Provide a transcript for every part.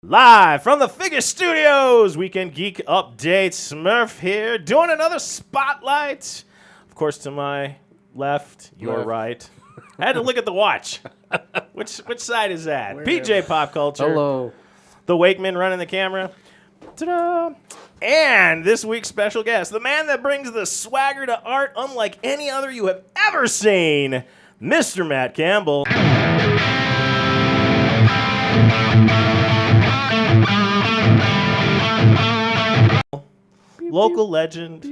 Live from the Figure Studios, Weekend Geek update. Smurf here, doing another spotlight. Of course, to my left, your right. I had to look at the watch. Which side is that? PJ Pop Culture. Hello. The Wakeman running the camera. Ta-da! And this week's special guest, the man that brings the swagger to art unlike any other you have ever seen, Mr. Matt Campbell. Local legend,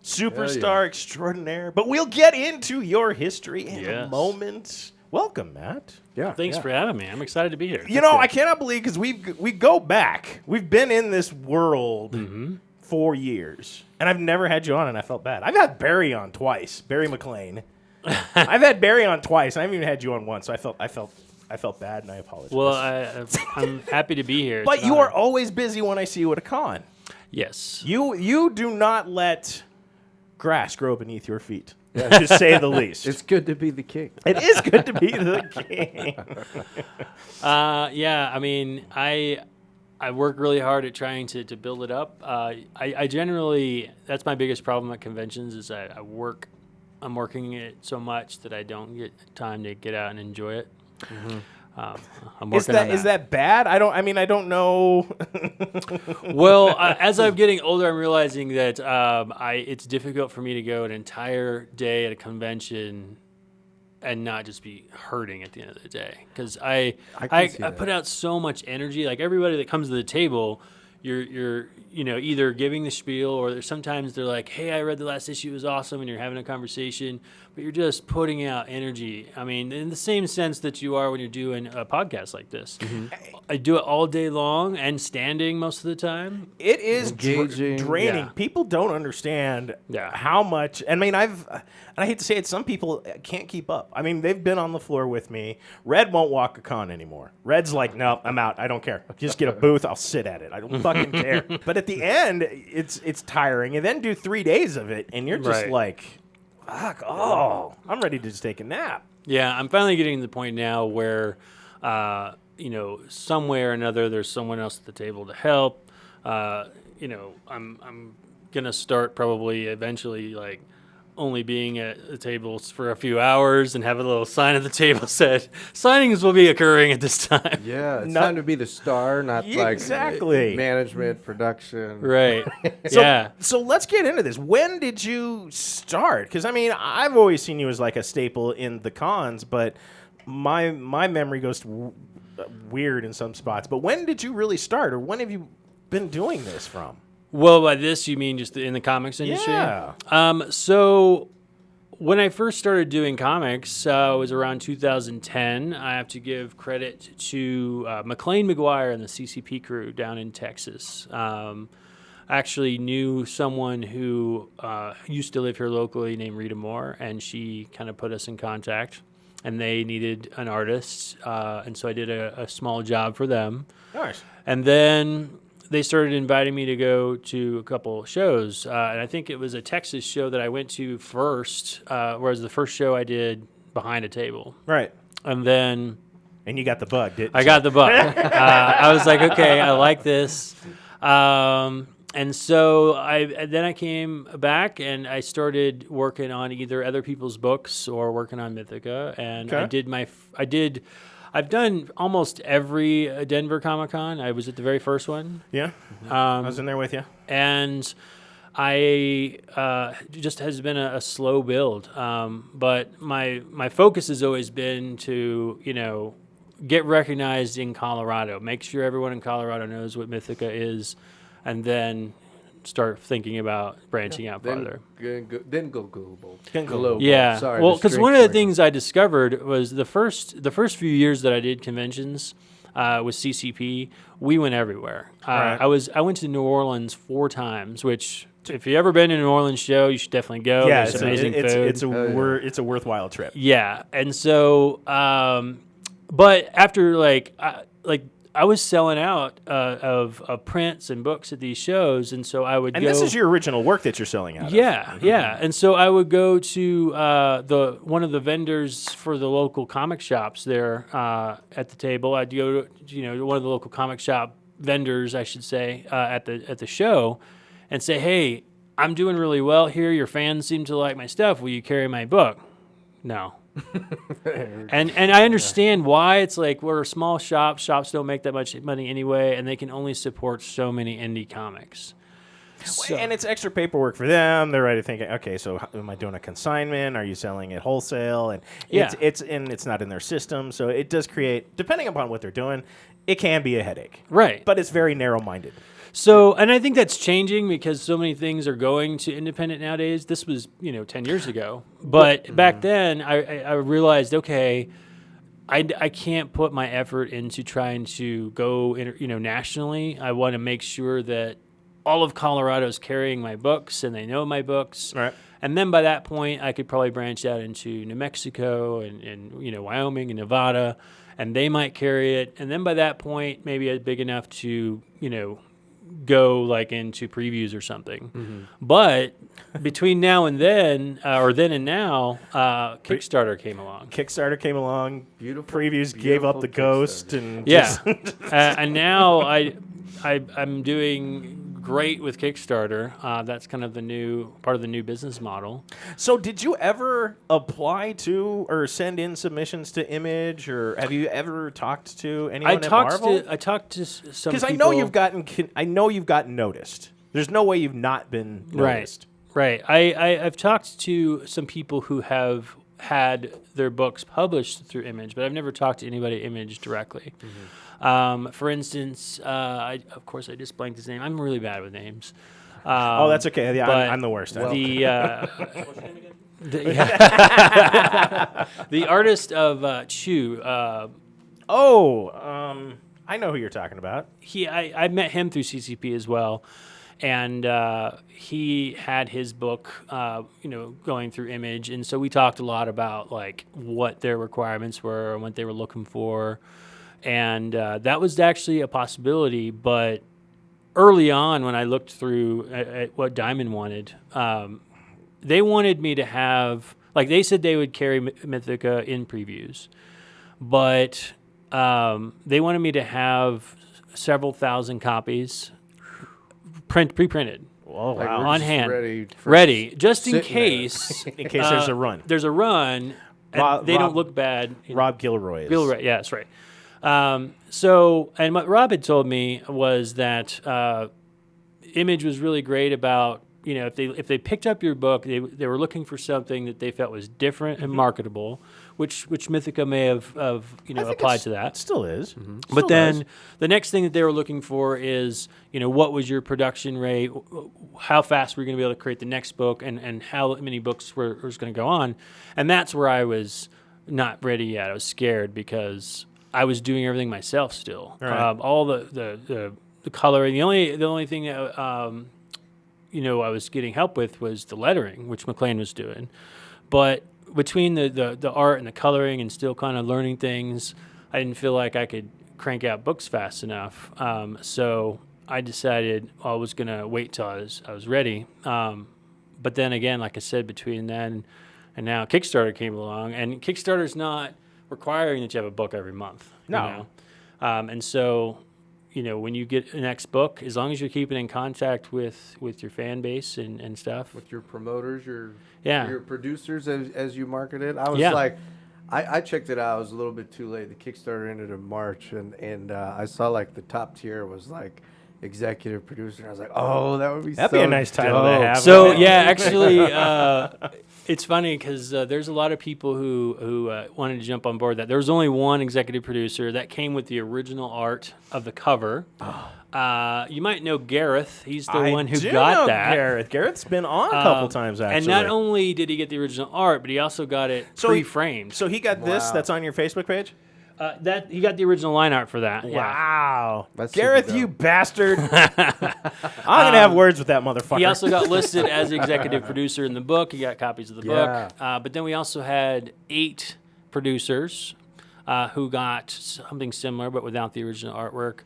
superstar extraordinaire. But we'll get into your history in a moment. Welcome, Matt. Thanks for having me. I'm excited to be here. You know, I cannot believe because we go back. We've been in this world 4 years, and I've never had you on, and I felt bad. I've had Barry on twice, Barry McLean. I've had Barry on twice, and I haven't even had you on once. So I felt bad, and I apologize. Well, I'm happy to be here. But you are always busy when I see you at a con. Yes. You do not let grass grow beneath your feet, to say the least. It's good to be the king. It is good to be the king. I mean, I work really hard at trying to build it up. I generally, that's my biggest problem at conventions is I'm working it so much that I don't get time to get out and enjoy it. Mm-hmm. I'm working on that. Is that bad? I don't know. Well, as I'm getting older, I'm realizing that it's difficult for me to go an entire day at a convention and not just be hurting at the end of the day. Because I put out so much energy. Like everybody that comes to the table, you're either giving the spiel or sometimes they're like, hey, I read the last issue, it was awesome, and you're having a conversation, but you're just putting out energy. I mean, in the same sense that you are when you're doing a podcast like this. Mm-hmm. I do it all day long and standing most of the time. It is draining. Yeah. People don't understand how much. I mean, and I hate to say it, some people can't keep up. I mean, they've been on the floor with me. Red won't walk a con anymore. Red's like, no, I'm out. I don't care. Just get a booth. I'll sit at it. I don't fucking care. But at the end, it's tiring. And then do 3 days of it, and you're just like, fuck, I'm ready to just take a nap. Yeah, I'm finally getting to the point now where, somewhere or another, there's someone else at the table to help. I'm going to start probably eventually, like, only being at the tables for a few hours and have a little sign at the table said, signings will be occurring at this time. Yeah, it's time to be the star, not exactly. Management, production. Right. So let's get into this. When did you start? Because, I mean, I've always seen you as like a staple in the cons, but my memory goes to weird in some spots. But when did you really start, or when have you been doing this from? Well, by this, you mean just in the comics industry? Yeah. So when I first started doing comics, it was around 2010. I have to give credit to McLean McGuire and the CCP crew down in Texas. I actually knew someone who used to live here locally named Rita Moore, and she kind of put us in contact. And they needed an artist, and so I did a small job for them. Nice. And then they started inviting me to go to a couple shows, and I think it was a Texas show that I went to first, whereas the first show I did behind a table. Right. And then... And you got the bug, didn't you? I got the bug. I was like, okay, I like this. And so then I came back and I started working on either other people's books or working on Mythica, and I've done almost every Denver Comic-Con. I was at the very first one. Yeah, I was in there with you. And I just has been a slow build. But my focus has always been to, get recognized in Colorado. Make sure everyone in Colorado knows what Mythica is, and then start thinking about branching out farther. Then go global. Yeah. Sorry, well, because one of the things I discovered was the first few years that I did conventions with CCP, we went everywhere. Right. I went to New Orleans 4 times, which if you've ever been to a New Orleans show, you should definitely go. Yeah, there's amazing food. It's a worthwhile trip. Yeah, and so, but after I was selling out of prints and books at these shows, and so I would And go. this is your original work that you're selling out of. Yeah. And so I would go to one of the vendors for the local comic shops there at the table. I'd go to one of the local comic shop vendors, I should say, at the show, and say, "Hey, I'm doing really well here. Your fans seem to like my stuff. Will you carry my book?" No. and I understand why. It's like we're a small shop. Shops don't make that much money anyway, and they can only support so many indie comics. So. And it's extra paperwork for them. They're already thinking, okay, so am I doing a consignment? Are you selling it wholesale? And it's not in their system, so it does create, depending upon what they're doing, it can be a headache. Right. But it's very narrow-minded. So, and I think that's changing because so many things are going to independent nowadays. This was, 10 years ago. But back then, I realized, okay, I can't put my effort into trying to go, nationally. I want to make sure that all of Colorado is carrying my books and they know my books. Right. And then by that point, I could probably branch out into New Mexico and Wyoming and Nevada, and they might carry it. And then by that point, maybe it's big enough to, go like into previews or something. Mm-hmm. But between now and then, or then and now, Kickstarter came along. Beautiful. Previews gave up the ghost. And and now I'm doing great with Kickstarter. That's kind of the new part of the new business model. So did you ever apply to or send in submissions to Image, or have you ever talked to anyone at Marvel? I talked to some people. Because I know you've gotten noticed. There's no way you've not been noticed. Right. I've talked to some people who have had their books published through Image, but I've never talked to anybody at Image directly. Mm-hmm. For instance, I just blanked his name. I'm really bad with names. That's okay. Yeah, I'm the worst. The artist of Chew. I know who you're talking about. I met him through CCP as well, and he had his book, going through Image, and so we talked a lot about like what their requirements were and what they were looking for. And that was actually a possibility, but early on when I looked through at what Diamond wanted, they wanted me to have, like they said they would carry Mythica in previews, but they wanted me to have several thousand copies pre-printed. Oh, like wow. on hand. Ready, just in case. In case there's a run. There's a run, and they don't look bad. Rob Gilroy. Yeah, that's right. So, and what Rob had told me was that Image was really great about, if they picked up your book, they were looking for something that they felt was different and marketable, which Mythica may have applied to that. It still is. Mm-hmm. But then the next thing that they were looking for is, what was your production rate? How fast were you going to be able to create the next book, and how many books was going to go on? And that's where I was not ready yet. I was scared because I was doing everything myself still. Right. All the coloring. The only thing that I was getting help with was the lettering, which McLean was doing. But between the art and the coloring and still kind of learning things, I didn't feel like I could crank out books fast enough. So I decided I was going to wait till I was ready. But then again, like I said, between then and now, Kickstarter came along, and Kickstarter's not requiring that you have a book every month. No. And so, when you get an next book, as long as you're keeping in contact with your fan base and stuff. With your promoters, your producers as you market it. I was like, I checked it out. I was a little bit too late. The Kickstarter ended in March, and I saw like the top tier was like executive producer. And I was like, oh, that'd be a nice title to have. So actually, it's funny because there's a lot of people who wanted to jump on board that. There was only one executive producer that came with the original art of the cover. You might know Gareth. He's the one who got that. Gareth's been on a couple times, actually. And not only did he get the original art, but he also got it pre-framed. So he got this that's on your Facebook page? That he got the original line art for that. Wow. Yeah. Gareth, you bastard. I'm going to have words with that motherfucker. He also got listed as executive producer in the book. He got copies of the book. But then we also had 8 producers. who got something similar but without the original artwork,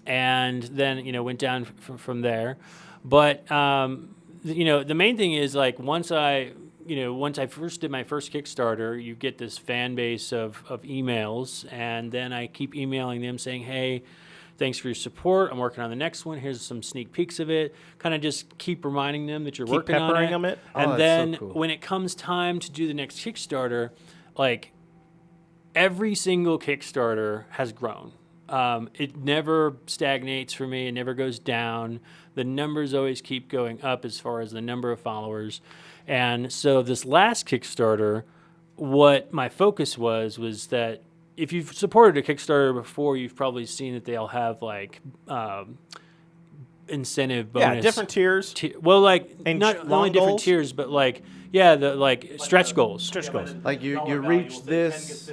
and then went down from there. But the main thing is like once I first did my first Kickstarter, you get this fan base of emails, and then I keep emailing them saying, hey, thanks for your support. I'm working on the next one. Here's some sneak peeks of it. Kind of just keep reminding them that you're working on it. Them and then when it comes time to do the next Kickstarter, like every single Kickstarter has grown. It never stagnates for me. It never goes down. The numbers always keep going up as far as the number of followers. And so this last Kickstarter, what my focus was that if you've supported a Kickstarter before, you've probably seen that they'll have like incentive bonus. Yeah, different tiers. Well, like and not only goals? different tiers, but like the like stretch goals. Stretch goals. Like you reach this.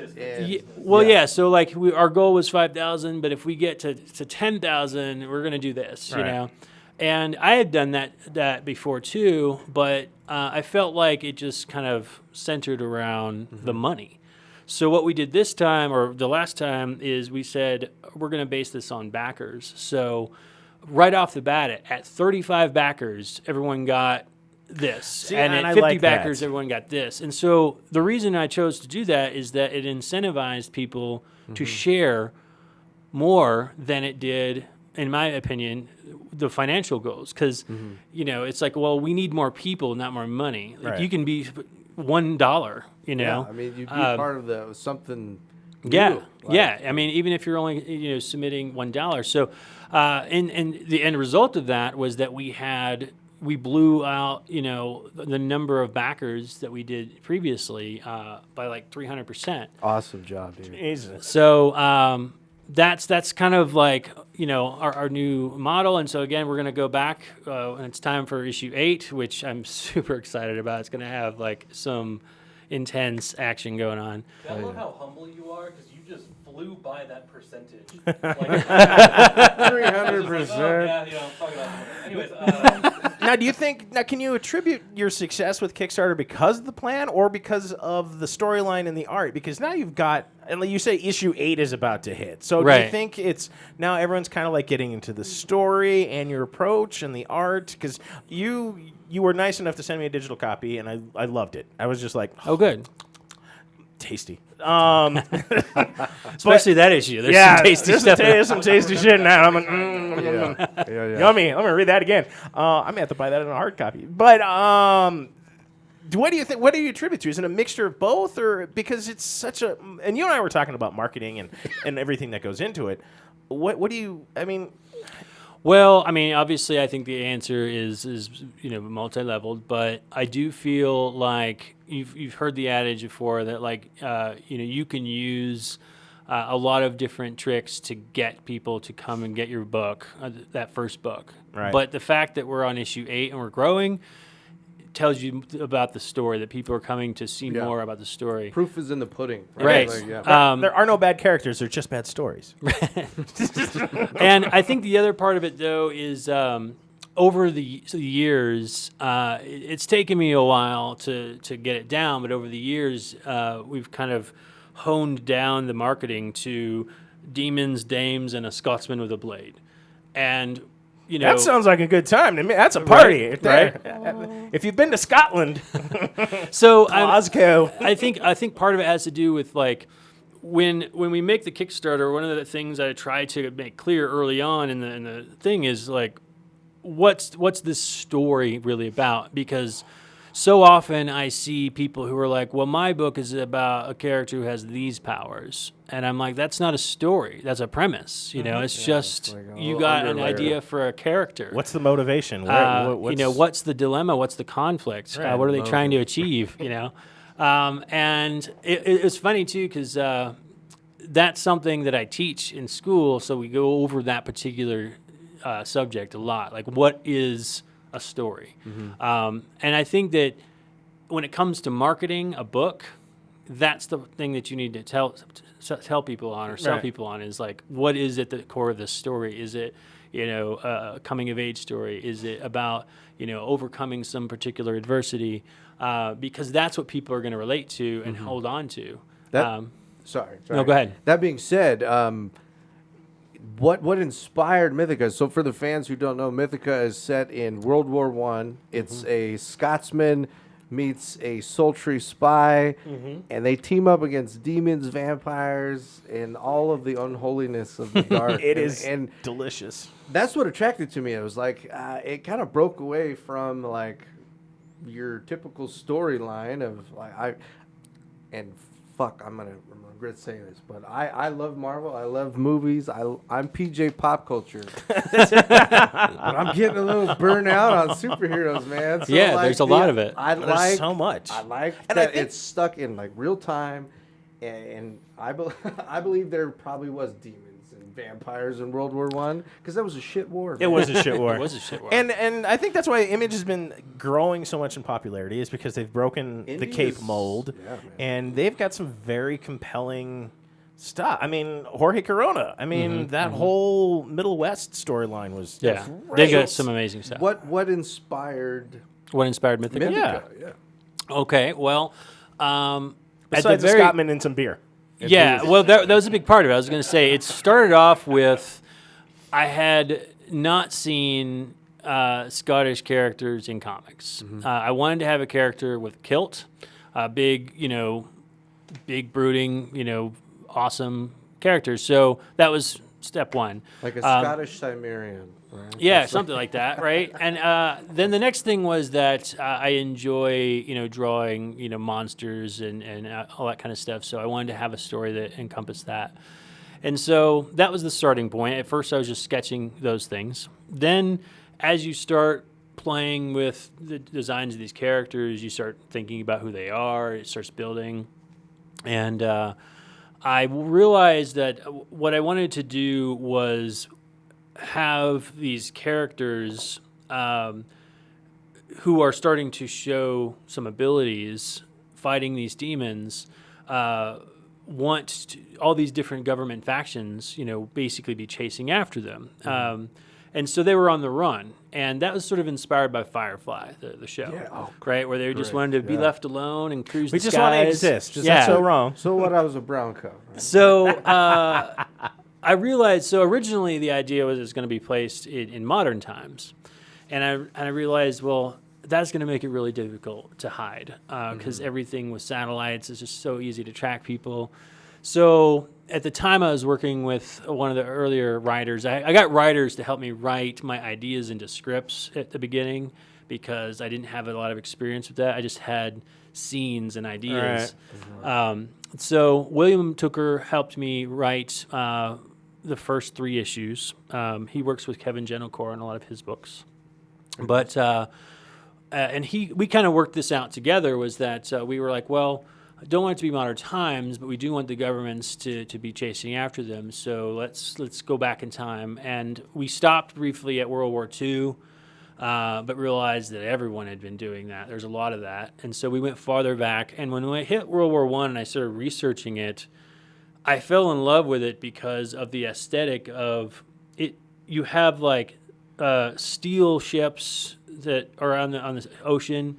So like our goal was 5,000, but if we get to 10,000, we're gonna do this. Right. And I had done that before too, but I felt like it just kind of centered around the money. So what we did this time, or the last time, is we said we're going to base this on backers. So right off the bat, at 35 backers, everyone got this. And at 50 backers, everyone got this. And so the reason I chose to do that is that it incentivized people to share more than it did, in my opinion, the financial goals. Because, it's like, well, we need more people, not more money. Like you can be $1, Yeah, I mean, you'd be part of something new. Yeah, I mean, even if you're only, submitting $1. So, and the end result of that was that we blew out, the number of backers that we did previously by like 300%. Awesome job, dude. Jesus. So, that's kind of like, our new model. And so again, we're going to go back and it's time for issue 8, which I'm super excited about. It's going to have like some intense action going on. I love how humble you are because you just flew by that percentage. 300%. Fuck it off. Anyways, Now, can you attribute your success with Kickstarter because of the plan or because of the storyline and the art? Because now you've got, and like you say, issue 8 is about to hit. So do you think it's now everyone's kind of like getting into the story and your approach and the art? Because you were nice enough to send me a digital copy, and I loved it. I was just like, oh, good. Tasty. Especially that issue. There's some tasty stuff. There's some tasty shit now. I'm like, yummy. I'm gonna read that again. I may have to buy that in a hard copy. But what do you think? What do you attribute to? Is it a mixture of both, or because it's such a? And you and I were talking about marketing and everything that goes into it. What do you? I mean. Well, I mean, obviously, I think the answer is multi-leveled, but I do feel like you've heard the adage before that like you can use a lot of different tricks to get people to come and get your book, that first book. Right. But the fact that we're on issue 8 and we're growing tells you about the story, that people are coming to see more about the story. Proof is in the pudding. Right. Like, there are no bad characters. They're just bad stories. And I think the other part of it, though, is over the years, it's taken me a while to get it down, but over the years, we've kind of honed down the marketing to demons, dames, and a Scotsman with a blade. And that sounds like a good time to me. That's a party, right? If you've been to Scotland, so Glasgow. I think part of it has to do with like when we make the Kickstarter. One of the things I try to make clear early on in the thing is like, what's this story really about? Because so often I see people who are like, well, my book is about a character who has these powers. And I'm like, that's not a story. That's a premise. It's just like you got an idea for a character. What's the motivation? What's the dilemma? What's the conflict? Right. What are they trying to achieve? And it's funny, too, because that's something that I teach in school. So we go over that particular subject a lot. Like, what is a story? And I think that when it comes to marketing a book, that's the thing that you need to tell people on or sell people on is like, what is at the core of this story? Is it, a coming of age story? Is it about, overcoming some particular adversity? Because that's what people are going to relate to and hold on to. Sorry. No, go ahead. That being said, what inspired Mythica? So for the fans who don't know, Mythica is set in World War I. It's a Scotsman meets a sultry spy, and they team up against demons, vampires, and all of the unholiness of the dark. It is delicious. That's what attracted to me. It was like it kind of broke away from like your typical storyline of like I'm gonna regret saying this, but I love Marvel. I love movies. I'm PJ pop culture, but I'm getting a little burnt out on superheroes, man. So yeah, there's a lot of it. There's so much. I like that it's stuck in like real time, and I believe there probably was demons and vampires in World War I, because that was a shit war. Man. It was a shit war. It was a shit war. And I think that's why Image has been growing so much in popularity, is because they've broken the cape mold, and they've got some very compelling stuff. I mean, Jorge Corona. I mean, that whole Middle West storyline was great. They got some amazing stuff. What inspired Mythica? Yeah. Okay, well, besides the Scotsman and some beer. Yeah, well, that was a big part of it. I was going to say, it started off with, I had not seen Scottish characters in comics. I wanted to have a character with kilt, big brooding, awesome characters. So that was step one. Like a Scottish Cimmerian. Right? Yeah, something like that, right? And then the next thing was that I enjoy, drawing, monsters and all that kind of stuff. So I wanted to have a story that encompassed that. And so that was the starting point. At first, I was just sketching those things. Then, as you start playing with the designs of these characters, you start thinking about who they are. It starts building. And I realized that what I wanted to do was have these characters who are starting to show some abilities fighting these demons, all these different government factions, basically be chasing after them. And so they were on the run. And that was sort of inspired by Firefly, the show, right? Where they just wanted to be left alone and cruise the skies. We just want to exist. That's so wrong. So what? I was a brown coat. Right? So I realized, so originally the idea was it's going to be placed in modern times. And I realized, well, that's going to make it really difficult to hide because everything with satellites is just so easy to track people. So at the time I was working with one of the earlier writers. I got writers to help me write my ideas into scripts at the beginning because I didn't have a lot of experience with that. I just had scenes and ideas. Right. So William Tooker helped me write the first 3 issues. He works with Kevin Gentilcore on a lot of his books. But we kind of worked this out together, was that we were like, well, I don't want it to be modern times, but we do want the governments to be chasing after them. So let's go back in time. And we stopped briefly at World War II, but realized that everyone had been doing that. There's a lot of that. And so we went farther back. And when we hit World War I and I started researching it, I fell in love with it because of the aesthetic of it. You have like steel ships that are on the ocean,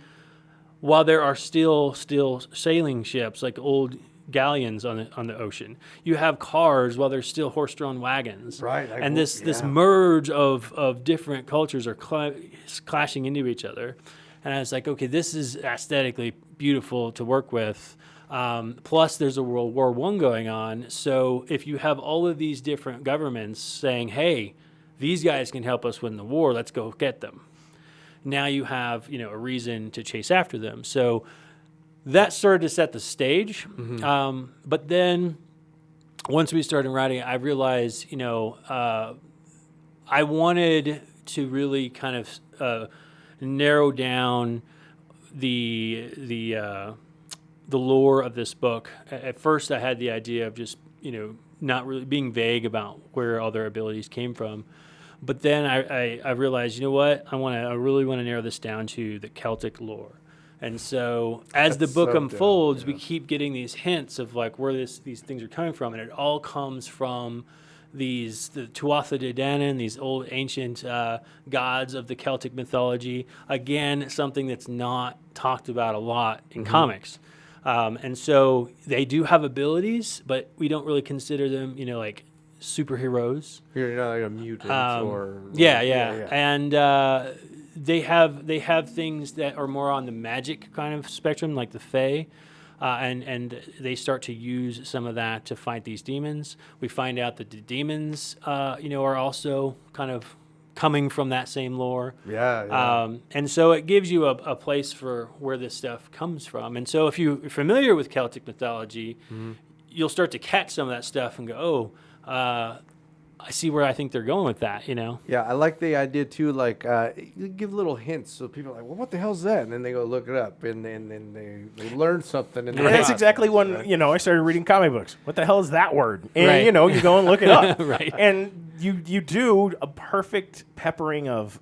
while there are still sailing ships, like old galleons on the ocean. You have cars while there's still horse-drawn wagons. Right. And this merge of different cultures are clashing into each other. And I was like, okay, this is aesthetically beautiful to work with. Plus, there's a World War I going on. So if you have all of these different governments saying, hey, these guys can help us win the war, let's go get them. Now you have, a reason to chase after them. So that started to set the stage. But then once we started writing, I realized, I wanted to really kind of narrow down the lore of this book. At first, I had the idea of just, not really being vague about where all their abilities came from. But then I realized, you know what? I really want to narrow this down to the Celtic lore. And so as the book unfolds, we keep getting these hints of like where these things are coming from. And it all comes from the Tuatha De Danann, these old ancient gods of the Celtic mythology. Again, something that's not talked about a lot in comics. And so they do have abilities, but we don't really consider them, like superheroes. You're not like a mutant or yeah. And they have things that are more on the magic kind of spectrum, like the Fae. And they start to use some of that to fight these demons. We find out that the demons, are also kind of coming from that same lore. Yeah. And so it gives you a place for where this stuff comes from. And so if you're familiar with Celtic mythology, you'll start to catch some of that stuff and go, I see where I think they're going with that, Yeah, I like the idea too. Like, you give little hints so people are like, "Well, what the hell's that?" And then they go look it up, and then they learn something. And that's exactly when I started reading comic books. What the hell is that word? And you go and look it up, right? And you do a perfect peppering of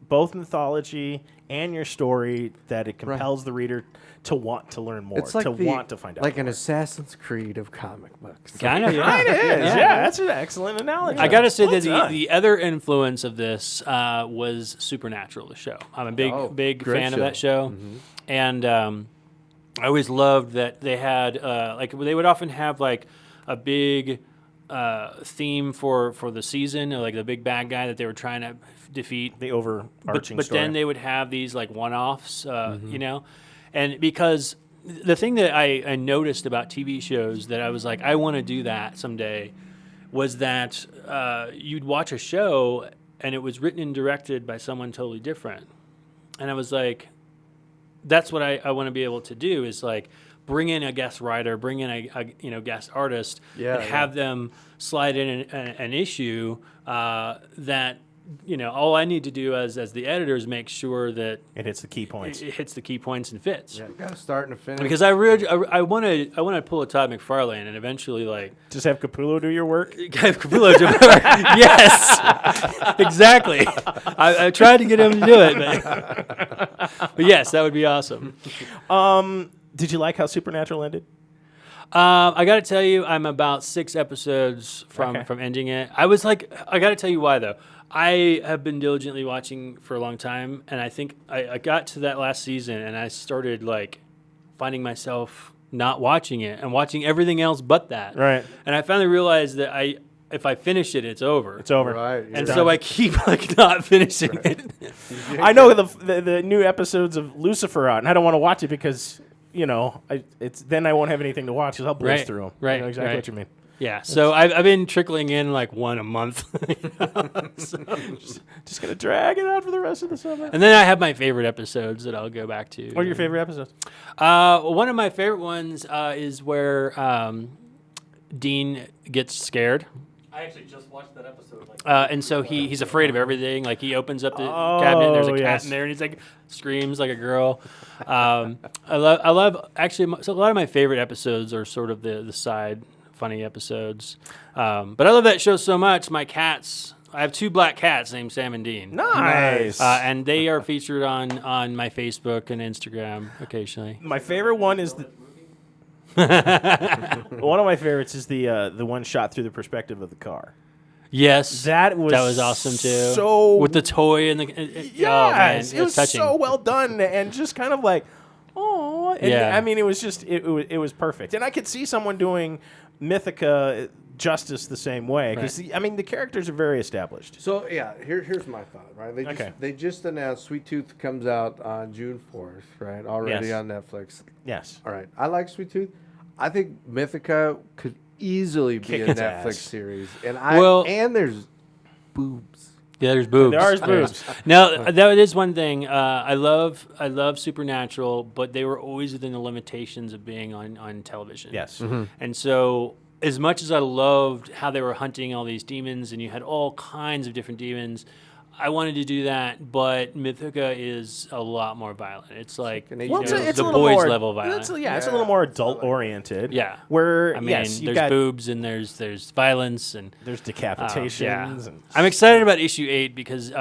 both mythology and your story that it compels the reader to want to learn more, it's like want to find out like more. an Assassin's Creed of comic books. Kind of, yeah. Kind of is, yeah. That's an excellent analogy. I got to say that the other influence of this was Supernatural, the show. I'm a big fan of that show. And I always loved that they had, they would often have, like, a big theme for the season, or like the big bad guy that they were trying to defeat. The overarching but story. then they would have these, like, one-offs, And because the thing that I noticed about TV shows that I was like, I want to do that someday, was that you'd watch a show and it was written and directed by someone totally different. And I was like, that's what I want to be able to do, is like bring in a guest writer, bring in a guest artist, and have them slide in an issue that, all I need to do as the editor is make sure that it hits the key points. It hits the key points and fits. Yeah, got to start and finish. Because I want to pull a Todd McFarlane and eventually just have Capullo do your work. Have Capullo do my work. Yes, exactly. I tried to get him to do it, but yes, that would be awesome. Did you like how Supernatural ended? I got to tell you, I'm about 6 episodes from ending it. I was like, I got to tell you why though. I have been diligently watching for a long time, and I think I got to that last season, and I started like finding myself not watching it and watching everything else but that. Right. And I finally realized that if I finish it, it's over. It's over. Right. And so I keep like not finishing it. I know the new episodes of Lucifer out, and I don't want to watch it because then I won't have anything to watch because I'll blaze through them. Right. I know exactly what you mean. Yeah, so I've been trickling in like one a month. So just gonna drag it out for the rest of the summer. And then I have my favorite episodes that I'll go back to. What are your favorite episodes? One of my favorite ones is where Dean gets scared. I actually just watched that episode. And so he's afraid of everything. Like he opens up the cabinet, and there's a cat in there, and he's like screams like a girl. I love actually. So a lot of my favorite episodes are sort of the side funny episodes. But I love that show so much. My cats. I have 2 black cats named Sam and Dean. Nice. And they are featured on my Facebook and Instagram occasionally. My favorite one is one of my favorites is the one shot through the perspective of the car. Yes, that was awesome too. So with the toy and yes, it was touching. So well done and just kind of like, oh, yeah. I mean, it was just it was perfect, and I could see someone doing Mythica justice the same way because the characters are very established. So yeah, here's my thought. Right, they just announced Sweet Tooth comes out on June 4th. Right, already on Netflix. Yes. All right, I like Sweet Tooth. I think Mythica could easily be a Netflix series, and there's boobs. Yeah, there's boobs. There are boobs. Now, that is one thing. I love Supernatural, but they were always within the limitations of being on television. Yes. Mm-hmm. And so, as much as I loved how they were hunting all these demons, and you had all kinds of different demons, I wanted to do that, but Mythica is a lot more violent. It's like it's the boys level violent. It's a little more adult oriented. Yeah, where there's boobs and there's violence and there's decapitations. And I'm excited about issue 8 because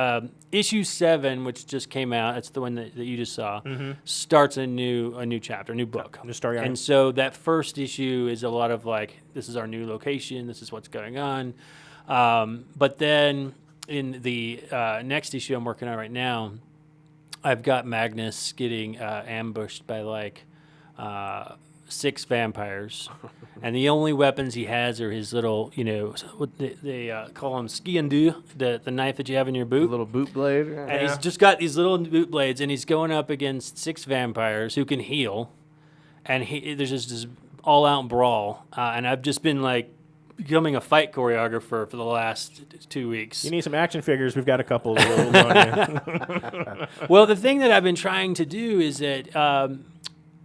issue 7, which just came out, that's the one that you just saw, starts a new chapter, a new book. New story. And so that first issue is a lot of like, this is our new location, this is what's going on, but then. In the next issue I'm working on right now, I've got Magnus getting ambushed by like 6 vampires, and the only weapons he has are his little, what they call them ski-and-do, the knife that you have in your boot. A little boot blade. And he's just got these little boot blades, and he's going up against 6 vampires who can heal, and there's just this all-out brawl, and I've just been like becoming a fight choreographer for the last 2 weeks. You need some action figures. We've got a couple. On Well, the thing that I've been trying to do is that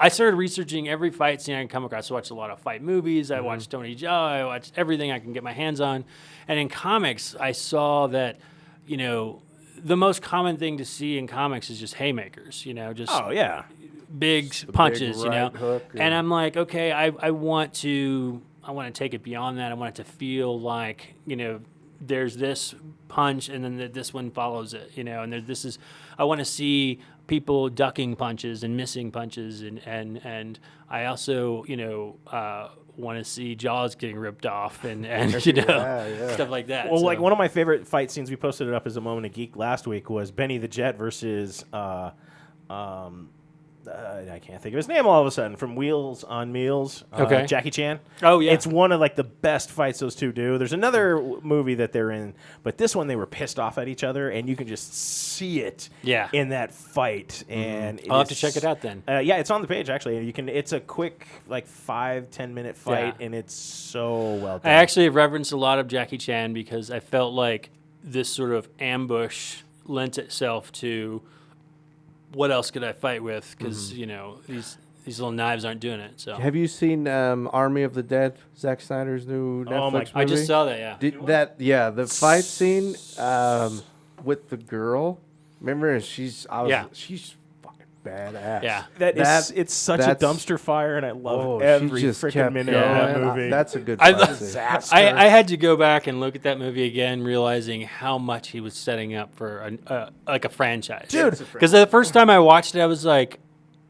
I started researching every fight scene I can come across. I watched a lot of fight movies. I watched Tony Jaa. I watched everything I can get my hands on. And in comics, I saw that, the most common thing to see in comics is just haymakers, just big punches, big right hook, And I'm like, okay, I want to take it beyond that. I want it to feel like, there's this punch and then this one follows it, and I want to see people ducking punches and missing punches, and I also, want to see jaws getting ripped off and stuff like that. Well, like one of my favorite fight scenes, we posted it up as a Moment of Geek last week, was Benny the Jet versus I can't think of his name all of a sudden, from Wheels on Meals. Okay. Jackie Chan. Oh, yeah. It's one of like the best fights those two do. There's another movie that they're in, but this one they were pissed off at each other, and you can just see it in that fight. And I'll have to check it out then. Yeah, it's on the page actually. It's a quick like 5-10 minute fight, and it's so well done. I actually have referenced a lot of Jackie Chan because I felt like this sort of ambush lent itself to what else could I fight with? Because these little knives aren't doing it. So have you seen Army of the Dead? Zack Snyder's new Netflix movie. I just saw that. Yeah. The fight scene with the girl. Remember, she's fucking badass. Yeah, it's such a dumpster fire, and I love every freaking minute of that movie. That's a good fight scene. I had to go back and look at that movie again, realizing how much he was setting up for a franchise. Dude, because the first time I watched it, I was like,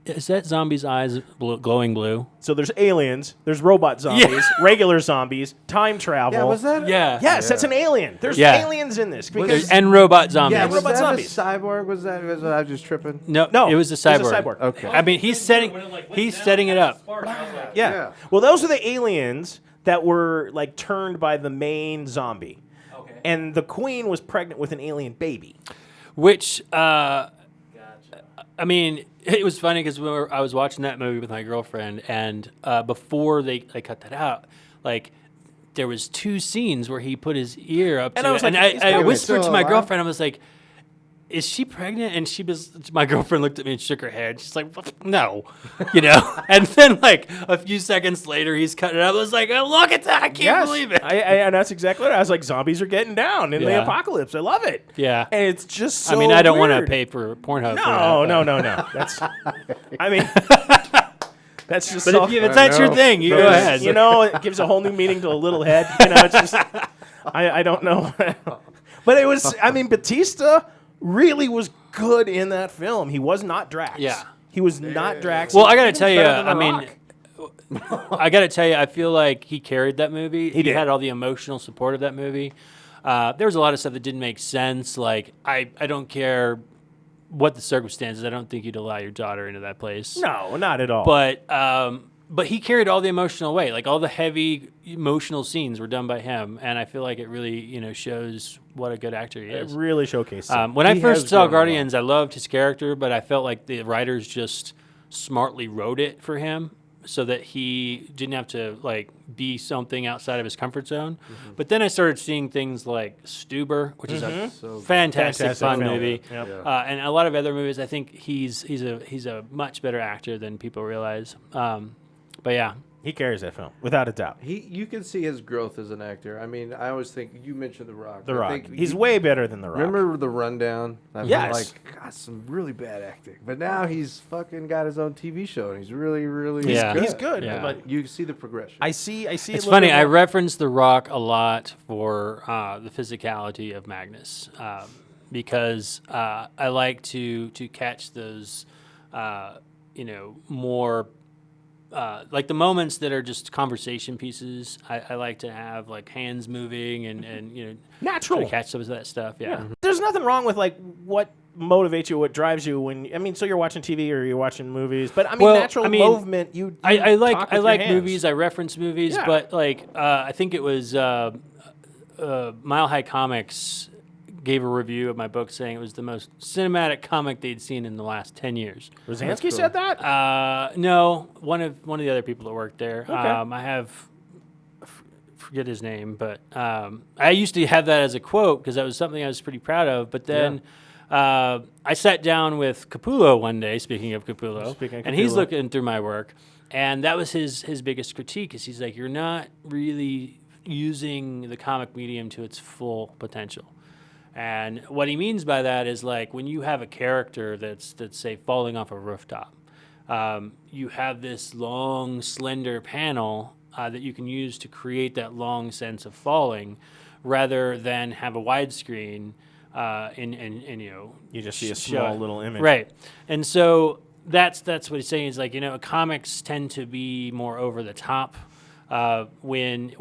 is that zombie's eyes glowing blue? So there's aliens, there's robot zombies, regular zombies, time travel. Yeah, was that? Yeah. Yes, that's an alien. There's aliens in this. And robot zombies. Yeah, robot was that zombies. a cyborg? Was I was just tripping? No, it was a cyborg. It was a cyborg. Okay. I mean, he's setting it up. Yeah. Well, those are the aliens that were like turned by the main zombie. Okay. And the queen was pregnant with an alien baby. Which, I mean, it was funny because I was watching that movie with my girlfriend, and before they cut that out, like there was 2 scenes where he put his ear up to it, and I whispered to my girlfriend, I was like, is she pregnant? And my girlfriend looked at me and shook her head. She's like, no, And then like a few seconds later, he's cutting it up. I was like, oh, look at that! I can't believe it. And that's exactly what I was like. Zombies are getting down in the apocalypse. I love it. Yeah, and it's just so. I mean, I don't want weird. to pay for Pornhub. No. That's. I mean. That's just. But if that's your thing, you go ahead. It gives a whole new meaning to a little head. It's just. I don't know, but it was. I mean, Batista really was good in that film. He was not Drax. Yeah. He was not Drax. Well, I got to tell you, I feel like he carried that movie. He had all the emotional support of that movie. There was a lot of stuff that didn't make sense. Like, I don't care what the circumstances. I don't think you'd allow your daughter into that place. No, not at all. But he carried all the emotional weight. Like, all the heavy emotional scenes were done by him, and I feel like it really, shows what a good actor he is. It really showcased. When I first saw Guardians, I loved his character, but I felt like the writers just smartly wrote it for him so that he didn't have to be something outside of his comfort zone. Mm-hmm. But then I started seeing things like Stuber, which is a fantastic fun movie, and a lot of other movies. I think he's a much better actor than people realize. But yeah, he carries that film without a doubt. You can see his growth as an actor. I mean, I always think you mentioned The Rock. The Rock. He's way better than The Rock. Remember The Rundown? Yes. Got some really bad acting, but now he's fucking got his own TV show, and he's really, really he's good. Yeah. But you see the progression. I see. It's funny. I reference The Rock a lot for the physicality of Magnus because I like to catch those, more. Like the moments that are just conversation pieces, I like to have like hands moving and natural to catch some of that stuff. Yeah. There's nothing wrong with what motivates you, what drives you so you're watching TV or you're watching movies, but natural movement, I like movies, I reference movies, but I think it was Mile High Comics gave a review of my book saying it was the most cinematic comic they'd seen in the last 10 years. Rosansky said that? No, one of the other people that worked there. Okay. I forget his name, but I used to have that as a quote because that was something I was pretty proud of. But then I sat down with Capullo one day, speaking of Capullo, and he's looking through my work, and that was his biggest critique is he's like, you're not really using the comic medium to its full potential. And what he means by that is like when you have a character that's say falling off a rooftop, you have this long, slender panel that you can use to create that long sense of falling, rather than have a widescreen and you just see a small little image, right? And so that's what he's saying is like comics tend to be more over the top. When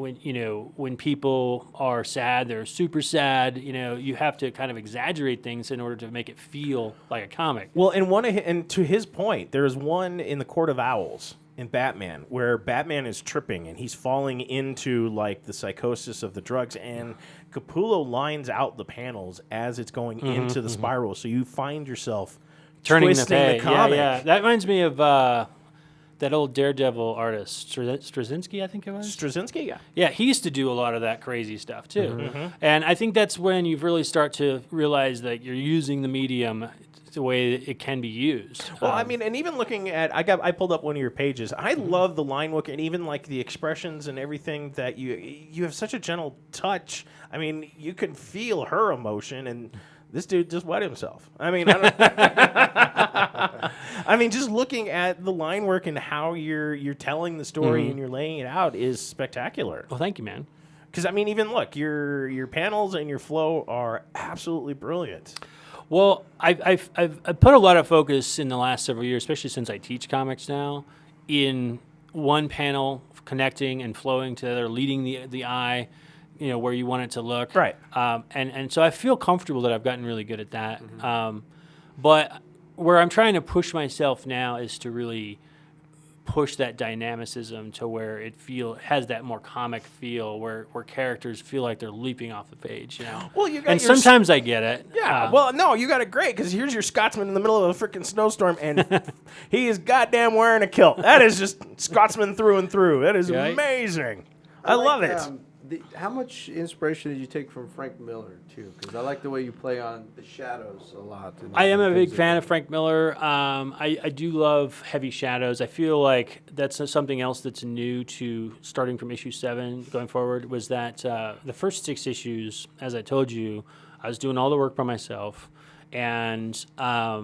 people are sad, they're super sad. You have to kind of exaggerate things in order to make it feel like a comic. Well, and to his point, there is one in the Court of Owls in Batman where Batman is tripping and he's falling into like the psychosis of the drugs, and Capullo lines out the panels as it's going into the spiral, so you find yourself turning twisting the comic. Yeah. That reminds me of that old Daredevil artist, Straczynski, I think it was? Straczynski, yeah. Yeah, he used to do a lot of that crazy stuff, too. And I think that's when you really start to realize that you're using the medium the way that it can be used. Well, and even looking at, I pulled up one of your pages. I love the line work and even like the expressions and everything that you have such a gentle touch. I mean, you can feel her emotion, and this dude just wet himself. Just looking at the line work and how you're telling the story and you're laying it out is spectacular. Well, thank you, man. Because even look, your panels and your flow are absolutely brilliant. Well, I've put a lot of focus in the last several years, especially since I teach comics now, in one panel connecting and flowing together, leading the eye, where you want it to look. Right. And so I feel comfortable that I've gotten really good at that. But where I'm trying to push myself now is to really push that dynamicism to where it has that more comic feel, where characters feel like they're leaping off the page. Well, sometimes I get it. Yeah. Well, no, you got it great because here's your Scotsman in the middle of a freaking snowstorm, and he is goddamn wearing a kilt. That is just Scotsman through and through. That is amazing. I love it. How much inspiration did you take from Frank Miller, too? Because I like the way you play on the shadows a lot. I am a big fan of Frank Miller. I do love heavy shadows. I feel like that's something else that's new to starting from issue 7 going forward, was that the first 6 issues, as I told you, I was doing all the work by myself, and I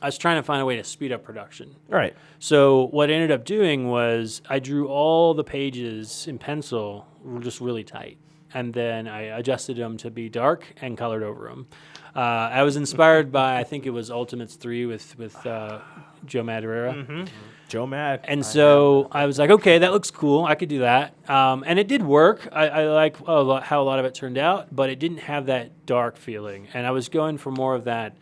was trying to find a way to speed up production. Right. So what I ended up doing was I drew all the pages in pencil just really tight, and then I adjusted them to be dark and colored over them. I was inspired by, I think it was Ultimates 3 with Joe Madureira. Joe Mad. And so I was like, okay, that looks cool. I could do that. And it did work. I like how a lot of it turned out, but it didn't have that dark feeling. And I was going for more of that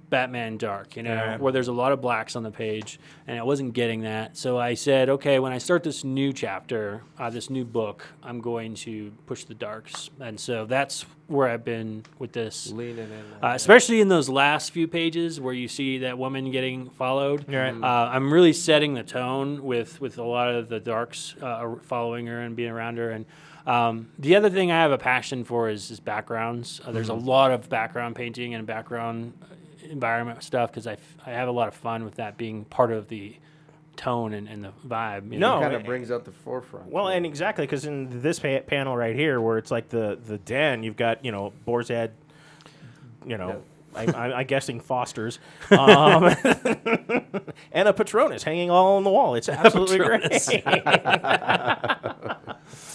Batman dark, where there's a lot of blacks on the page, and I wasn't getting that. So I said, okay, when I start this new chapter, this new book, I'm going to push the darks. And so that's where I've been with this. Leaning in. Especially in those last few pages where you see that woman getting followed. Right. I'm really setting the tone with a lot of the darks following her and being around her. And the other thing I have a passion for is backgrounds. There's a lot of background painting and background environment stuff because I have a lot of fun with that being part of the tone and the vibe. It kind of brings out the forefront. Well, and exactly, because in this panel right here, where it's like the den, you've got Boar's Head, I'm guessing Foster's, and a Patronus hanging all on the wall. It's absolutely great.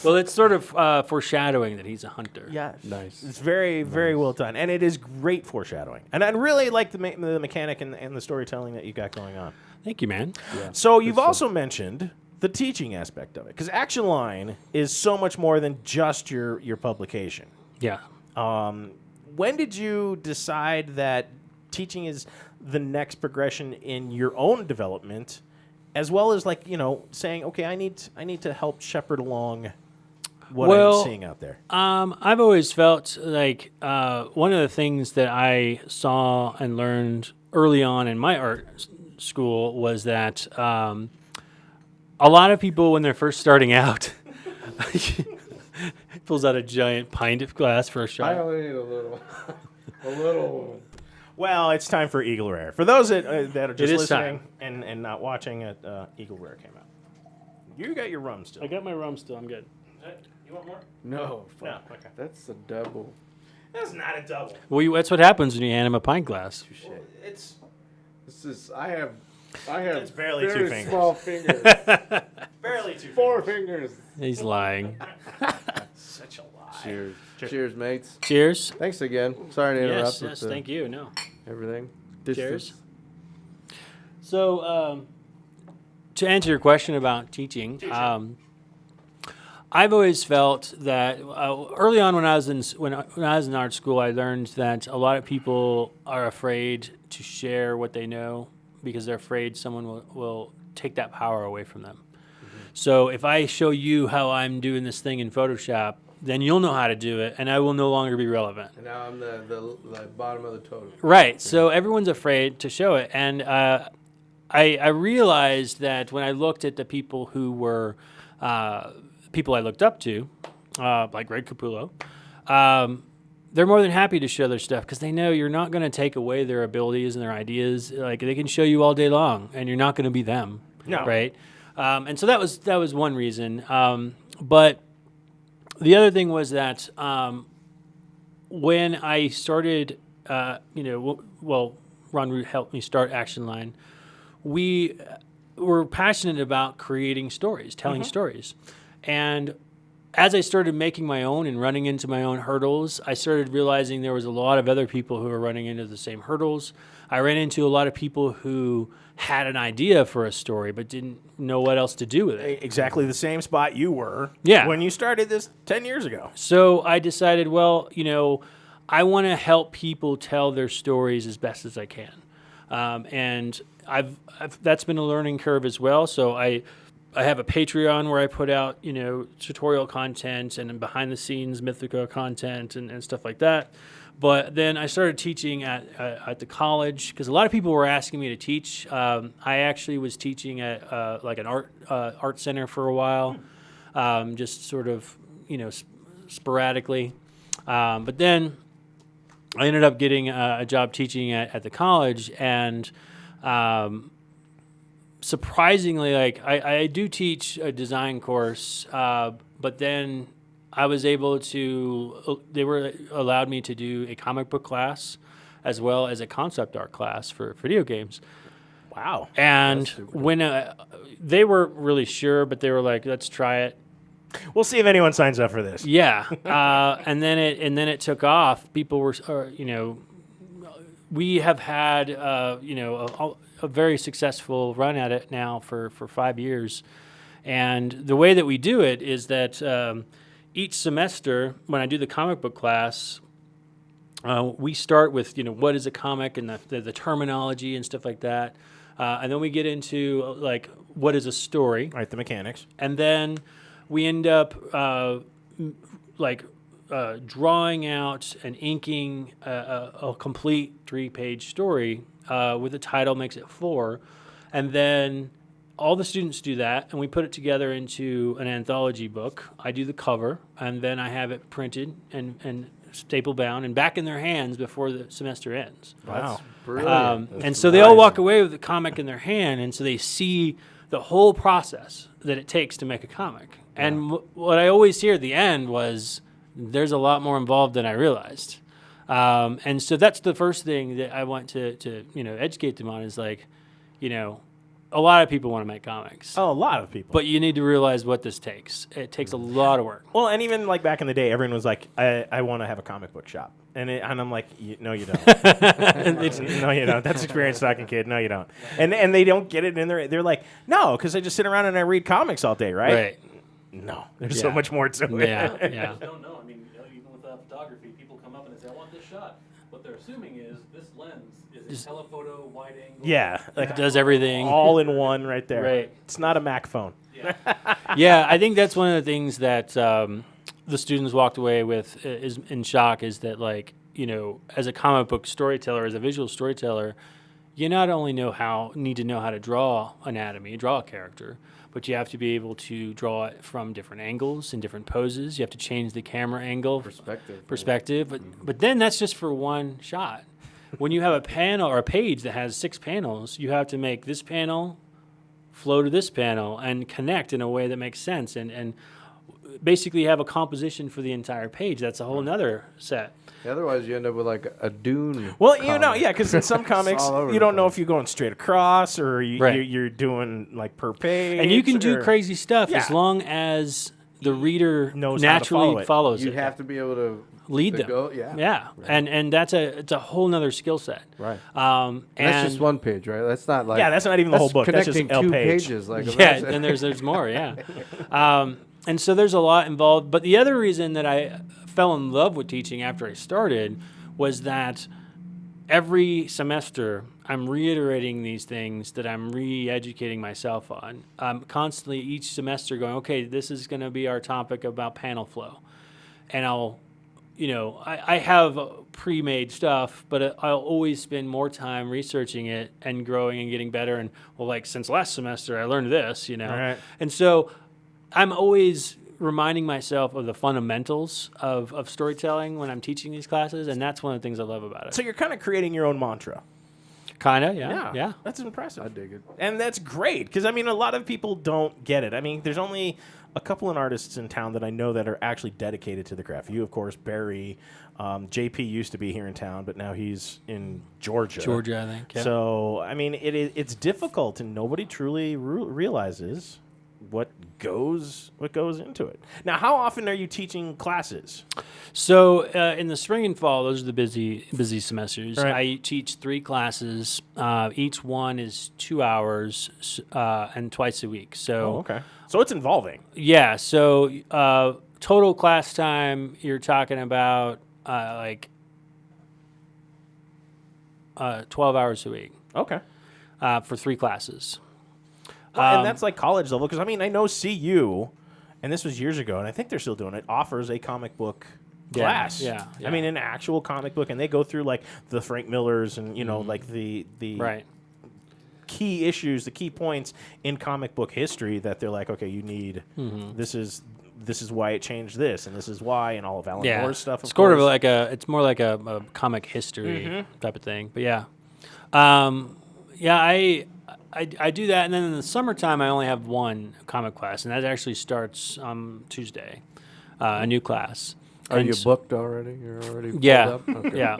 Well, it's sort of foreshadowing that he's a hunter. Yeah, nice. It's very, very well done, and it is great foreshadowing. And I really like the mechanic and the storytelling that you got going on. Thank you, man. Yeah. So you've also mentioned the teaching aspect of it, because Action Line is so much more than just your publication. Yeah. When did you decide that teaching is the next progression in your own development, as well as like, saying, okay, I need to help shepherd along what I'm seeing out there. I've always felt like one of the things that I saw and learned early on in my art school was that a lot of people, when they're first starting out, pulls out a giant pint of glass for a shot. I only need a little. A little. Well, it's time for Eagle Rare. For those that are just listening and not watching it, Eagle Rare came out. You got your rum still. I got my rum still. I'm good. You want more? No. No. Okay. That's a double. That's not a double. Well, that's what happens when you hand him a pint glass. Well, it's I have it's barely very 2 fingers. small fingers. Barely 2 4 fingers. He's lying. Such a lie. Cheers. Cheers, mates. Cheers. Thanks again. Sorry to interrupt. Yes, thank you. No. Everything. Cheers. So, to answer your question about teaching. I've always felt that early on when I was in art school, I learned that a lot of people are afraid to share what they know because they're afraid someone will take that power away from them. Mm-hmm. So if I show you how I'm doing this thing in Photoshop, then you'll know how to do it, and I will no longer be relevant. And now I'm the bottom of the totem. Right. Yeah. So everyone's afraid to show it, and I realized that when I looked at the people who were people I looked up to, like Greg Capullo, they're more than happy to show their stuff because they know you're not going to take away their abilities and their ideas. Like they can show you all day long, and you're not going to be them. No. Right. And so that was one reason. But the other thing was that when I started, Ron Root helped me start Action Line. We were passionate about creating stories, telling stories. And as I started making my own and running into my own hurdles, I started realizing there was a lot of other people who were running into the same hurdles. I ran into a lot of people who had an idea for a story but didn't know what else to do with it. Exactly the same spot you were when you started this 10 years ago. So I decided, I want to help people tell their stories as best as I can. And I've that's been a learning curve as well. So I have a Patreon where I put out, tutorial content and behind the scenes Mythica content and stuff like that. But then I started teaching at the college because a lot of people were asking me to teach. I actually was teaching at like an art center for a while, just sort of, sporadically. But then I ended up getting a job teaching at the college, and surprisingly, like I do teach a design course, but then I was able to, they allowed me to do a comic book class as well as a concept art class for video games. Wow. And when they weren't really sure, but they were like, let's try it. We'll see if anyone signs up for this. Yeah. And then it took off. People were, we have had, a very successful run at it now for 5 years. And the way that we do it is that each semester, when I do the comic book class, we start with, what is a comic and the terminology and stuff like that. And then we get into, like, what is a story? Right, the mechanics. And then we end up, drawing out and inking a complete 3-page story with a title, makes it 4. And then all the students do that, and we put it together into an anthology book. I do the cover, and then I have it printed and staple bound and back in their hands before the semester ends. Wow. That's brilliant. And so they all walk away with the comic in their hand, and so they see the whole process that it takes to make a comic. Yeah. And what I always hear at the end was, there's a lot more involved than I realized. And so that's the first thing that I want to educate them on is like, a lot of people want to make comics. Oh, a lot of people. But you need to realize what this takes. It takes a lot of work. Well, and even like back in the day, everyone was like, I want to have a comic book shop. And I'm like, no, you don't. No, you don't. That's Experience Talking Kid. No, you don't. And they don't get it in there. They're like, no, because I just sit around and I read comics all day, right? Right. No, there's so much more to it. Yeah. I don't know. I mean, even with photography, people come up and they say, I want this shot. what they're assuming is this lens is a telephoto, wide angle. Yeah, like it does everything all in one right there. Right. It's not a Mac phone. Yeah. Yeah, I think that's one of the things that the students walked away with is in shock is that, like, you know, as a comic book storyteller, as a visual storyteller, you not only need to know how to draw anatomy, draw a character, but you have to be able to draw it from different angles and different poses. You have to change the camera angle, perspective. But then that's just for one shot. When you have a panel or a page that has 6 panels, you have to make this panel flow to this panel and connect in a way that makes sense and basically have a composition for the entire page. That's a whole nother set. Otherwise, you end up with like a Dune. Well, comic. you know, yeah, because in some comics, you don't know if you're going straight across or you're doing like per page. And you can do crazy stuff as long as the reader naturally follows it. You have to be able to lead them. Right. And it's a whole nother skill set. Right. And that's just one page, right? That's not like that's not even the whole book. That's just connecting 2 page. pages. Like and there's more. And so there's a lot involved. But the other reason that I fell in love with teaching after I started was that every semester I'm reiterating these things that I'm re-educating myself on. I'm constantly each semester going, okay, this is going to be our topic about panel flow. And I have pre-made stuff, but I'll always spend more time researching it and growing and getting better. And like since last semester, I learned this, Right. And so I'm always reminding myself of the fundamentals of storytelling when I'm teaching these classes, and that's one of the things I love about it. So you're kind of creating your own mantra. Kind of, yeah. That's impressive. I dig it. And that's great, because, I mean, a lot of people don't get it. I mean, there's only a couple of artists in town that I know that are actually dedicated to the craft. You, of course, Barry. JP used to be here in town, but now he's in Georgia. I think. Yeah. So, I mean, it's difficult, and nobody truly realizes what goes into it. Now, how often are you teaching classes? So in the spring and fall, those are the busy semesters. Right. I teach 3 classes. Each one is 2 hours and twice a week. So okay. So it's involving. Yeah. So total class time, you're talking about 12 hours a week. Okay. For 3 classes. And that's like college level, because I mean, I know CU, and this was years ago, and I think they're still doing it, offers a comic book class. Yeah. I mean, an actual comic book, and they go through like the Frank Millers and like the key issues, the key points in comic book history that they're like, okay, you need this is why it changed this, and this is why, and all of Alan Moore's stuff. It's sort of like it's more like a comic history type of thing. But I do that, and then in the summertime, I only have one comic class, and that actually starts on Tuesday, a new class. Are you booked already? You're already booked up? Okay. Yeah.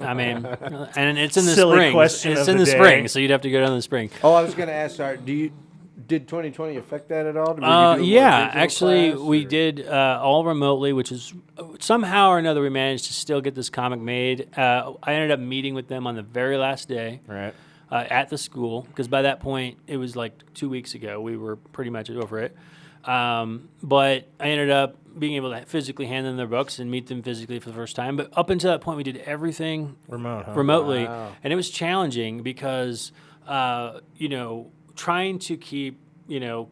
I mean, and it's in the Silly spring. question It's of in the the day. spring, so you'd have to go down in the spring. Oh, I was going to ask, did 2020 affect that at all? Actually, we did all remotely, which is somehow or another we managed to still get this comic made. I ended up meeting with them on the very last day. Right. At the school, because by that point it was like 2 weeks ago. We were pretty much over it, but I ended up being able to physically hand them their books and meet them physically for the first time. But up until that point, we did everything remotely, and it was challenging because trying to keep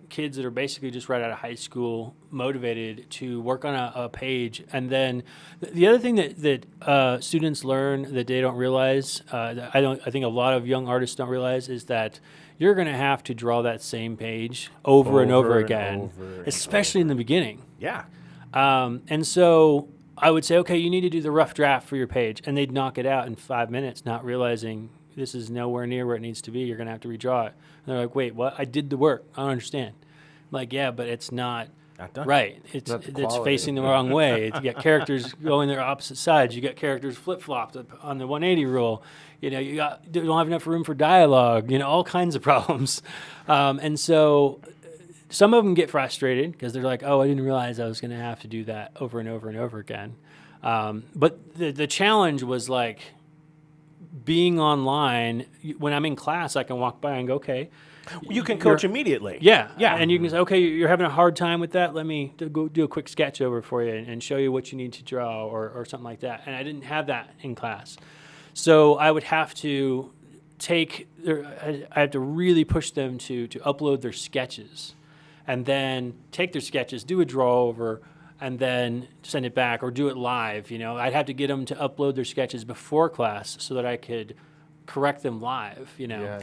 kids that are basically just right out of high school motivated to work on a page. And then the other thing that students learn that they don't realize, I think a lot of young artists don't realize, is that you're going to have to draw that same page over and over again, especially in the beginning. Yeah. And so I would say, okay, you need to do the rough draft for your page. And they'd knock it out in 5 minutes, not realizing this is nowhere near where it needs to be. You're going to have to redraw it. And they're like, wait, what? I did the work. I don't understand. I'm like, yeah, but it's not done. Right. It's facing the wrong way. You got characters going their opposite sides. You got characters flip-flopped on the 180 rule. You don't have enough room for dialogue. All kinds of problems. And so some of them get frustrated because they're like, oh, I didn't realize I was going to have to do that over and over and over again. But the challenge was like being online. When I'm in class, I can walk by and go, okay, You can coach immediately. Yeah. And you can say, okay, you're having a hard time with that. Let me go do a quick sketch over for you and show you what you need to draw or something like that. And I didn't have that in class. So I would have to I have to really push them to upload their sketches and then take their sketches, do a draw over, and then send it back or do it live. I'd have to get them to upload their sketches before class so that I could correct them live, Yeah.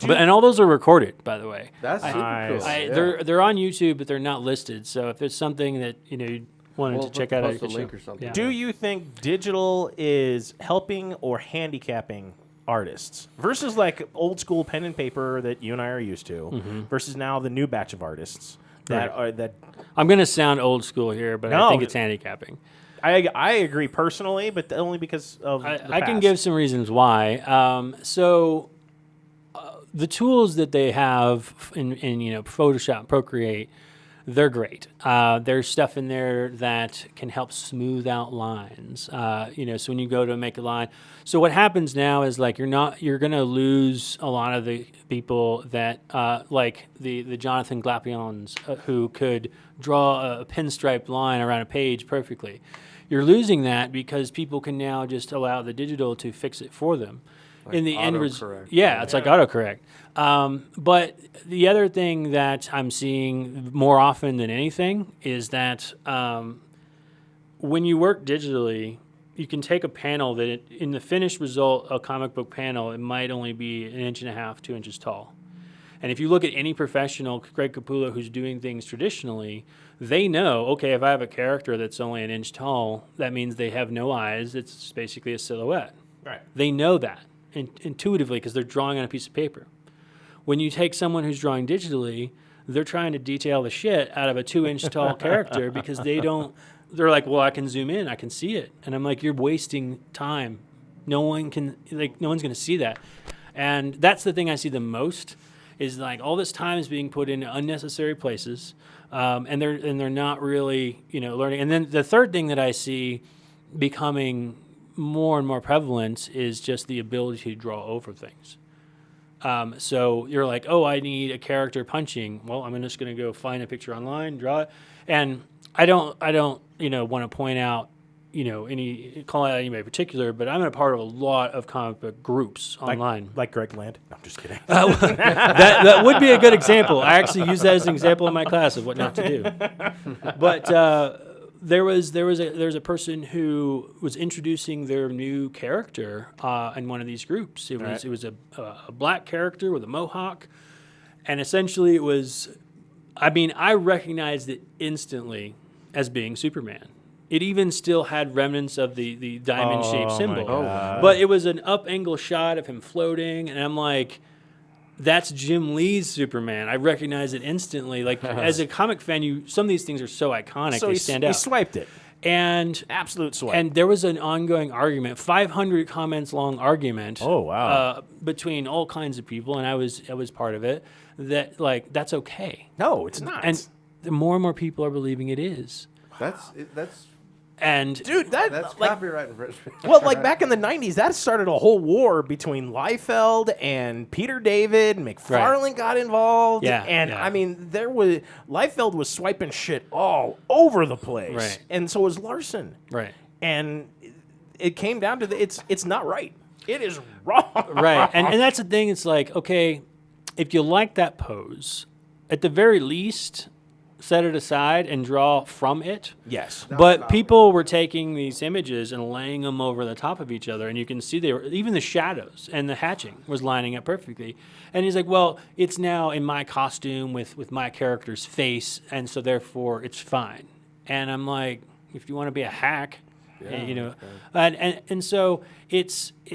And all those are recorded, by the way. That's super cool. They're on YouTube, but they're not listed. So if there's something that you wanted to check out, post a link or something. Yeah. Do you think digital is helping or handicapping artists versus like old school pen and paper that you and I are used to, versus now the new batch of artists that are that? I'm going to sound old school here, but I think it's handicapping. I agree personally, but only because of I can give some reasons why. The tools that they have in Photoshop, Procreate, they're great. There's stuff in there that can help smooth out lines. So when you go to make a line, so what happens now is like you're going to lose a lot of the people that like the Jonathan Glapions who could draw a pinstriped line around a page perfectly. You're losing that because people can now just allow the digital to fix it for them. Like in the end autocorrect. It's like autocorrect. But the other thing that I'm seeing more often than anything is that when you work digitally, you can take a panel that in the finished result, a comic book panel, it might only be 1.5 inches, 2 inches tall. And if you look at any professional, Greg Capullo, who's doing things traditionally, they know, okay, if I have a character that's only 1 inch tall, that means they have no eyes. It's basically a silhouette. Right. They know that intuitively because they're drawing on a piece of paper. When you take someone who's drawing digitally, they're trying to detail the shit out of a 2 inch tall character because they're like, well, I can zoom in, I can see it. And I'm like, you're wasting time. No one's going to see that. And that's the thing I see the most is like all this time is being put into unnecessary places. And they're not really, learning. And then the third thing that I see becoming more and more prevalent is just the ability to draw over things. So you're like, oh, I need a character punching. Well, I'm just going to go find a picture online, draw it. And I don't, want to point out, call out anybody in particular, but I'm a part of a lot of comic book groups online. Like Greg Land? No, I'm just kidding. That would be a good example. I actually use that as an example in my class of what not to do. But there was a person who was introducing their new character in one of these groups. It was a black character with a mohawk, and essentially it was. I mean, I recognized it instantly as being Superman. It even still had remnants of the diamond-shaped symbol, but it was an up-angle shot of him floating, and I'm like, that's Jim Lee's Superman. I recognize it instantly. Like as a comic fan, some of these things are so iconic; they stand out. He swiped it, and absolute swipe. And there was an ongoing argument, 500 comments long argument. Oh wow! Between all kinds of people, and I was part of it. That like that's okay. No, it's not. And the more and more people are believing it is. That's. And dude, that's copyright infringement. Well, like back in the 90s, that started a whole war between Liefeld and Peter David. McFarlane got involved. I mean, Liefeld was swiping shit all over the place. Right. And so was Larson. Right. And it came down to it's not right. It is wrong. Right. And that's the thing. It's like, okay, if you like that pose, at the very least, set it aside and draw from it. Yes. But people were taking these images and laying them over the top of each other, and you can see even the shadows and the hatching was lining up perfectly. And he's like, well, it's now in my costume with my character's face, and so therefore it's fine. And I'm like, if you want to be a hack, and so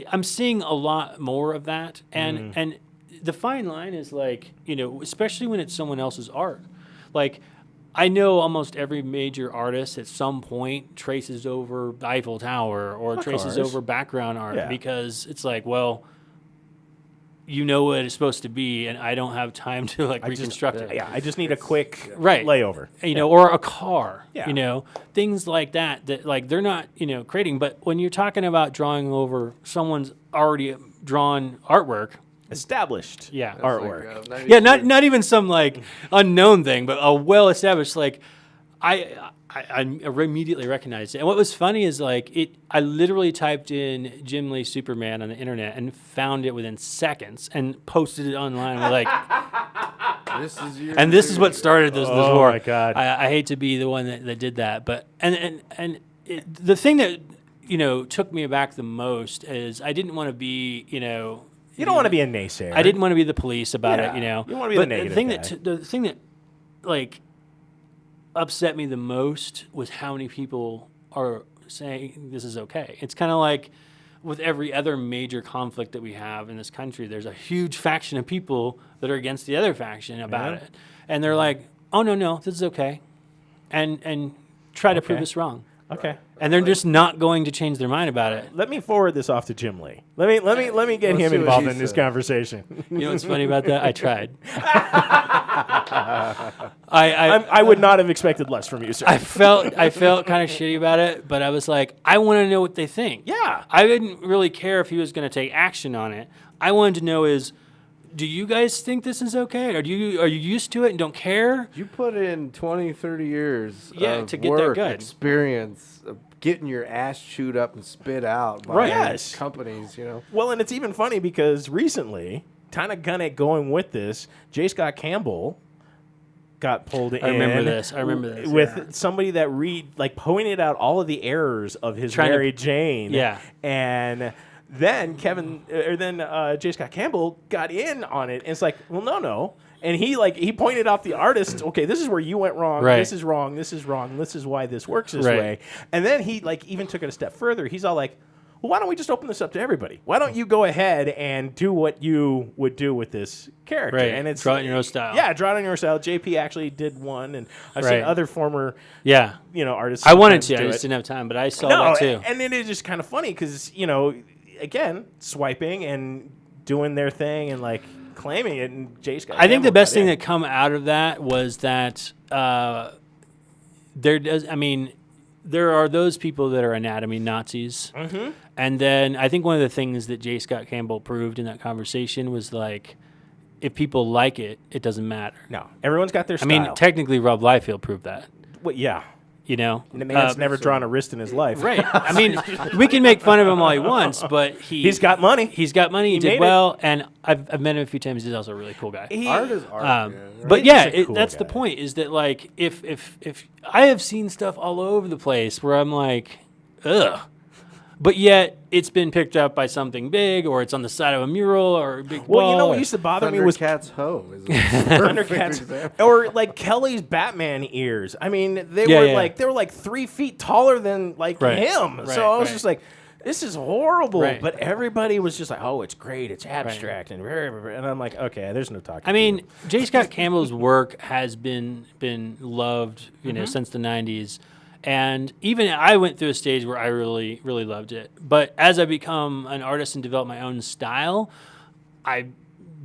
I'm seeing a lot more of that, and the fine line is like, especially when it's someone else's art, like. I know almost every major artist at some point traces over the Eiffel Tower or traces over background art because it's like, well, you know what it's supposed to be, and I don't have time to reconstruct it. Yeah, I just need a quick layover. Or a car. Yeah. Things like that like they're not creating. But when you're talking about drawing over someone's already drawn artwork, established artwork. Like, not even some like unknown thing, but a well established. Like I immediately recognized it. And what was funny is like I literally typed in Jim Lee Superman on the internet and found it within seconds and posted it online. We're like, this is what started this war. Oh my God! I hate to be the one that did that, but the thing that took me aback the most is I didn't want to be You don't want to be a naysayer. I didn't want to be the police about it. You want to be the negative the thing that like upset me the most was how many people are saying this is okay. It's kind of like with every other major conflict that we have in this country, there's a huge faction of people that are against the other faction about it. And they're like, oh, no, this is okay. And try to prove us wrong. Okay. And they're just not going to change their mind about it. Let me forward this off to Jim Lee. Let me get him involved in this conversation. You know what's funny about that? I tried. I would not have expected less from you, sir. I felt kind of shitty about it, but I was like, I want to know what they think. Yeah. I didn't really care if he was going to take action on it. I wanted to know do you guys think this is okay? Are you used to it and don't care? You put in 20, 30 years of to get work, that good experience of getting your ass chewed up and spit out by companies, Well, and it's even funny because recently, kind of going with this, J. Scott Campbell got pulled in. I remember this. With somebody that pointed out all of the errors of his Mary Jane. Yeah. And then J. Scott Campbell got in on it, and it's like, well, no. And he pointed out the artist, okay, this is where you went wrong, this is wrong, this is wrong, this is why this works this way. And then he even took it a step further. He's all like, well, why don't we just open this up to everybody? Why don't you go ahead and do what you would do with this character? Right. And it's draw it in your own style. Yeah, draw it in your style. JP actually did one, and I've seen other former artists. I wanted to. I just didn't have time, but I saw that too. And it is just kind of funny because, again, swiping and doing their thing and claiming it, and J. Scott. I think the best thing that come out of that was that there are those people that are anatomy Nazis, and then I think one of the things that J. Scott Campbell proved in that conversation was if people like it, it doesn't matter. No, everyone's got their style. I mean, technically, Rob Liefeld proved that. Well, yeah. And the man's never drawn a wrist in his life. Right. I mean, we can make fun of him all he wants, but he's got money. He's got money. He did well, and I've met him a few times. He's also a really cool guy. Art is art. Right? But that's the point. Is that if I have seen stuff all over the place where I'm like, ugh. But yet, it's been picked up by something big, or it's on the side of a mural, or a big wall. Well, what used to bother me was Thundercat's hoe. Thundercats, or Kelly's Batman ears. I mean, they were 3 feet taller than him. Right, so I was just like, this is horrible. Right. But everybody was just like, oh, it's great, it's abstract, and I'm like, okay, there's no talking. I mean, J. Scott Campbell's work has been loved, since the 90s. And even I went through a stage where I really, really loved it. But as I become an artist and develop my own style, I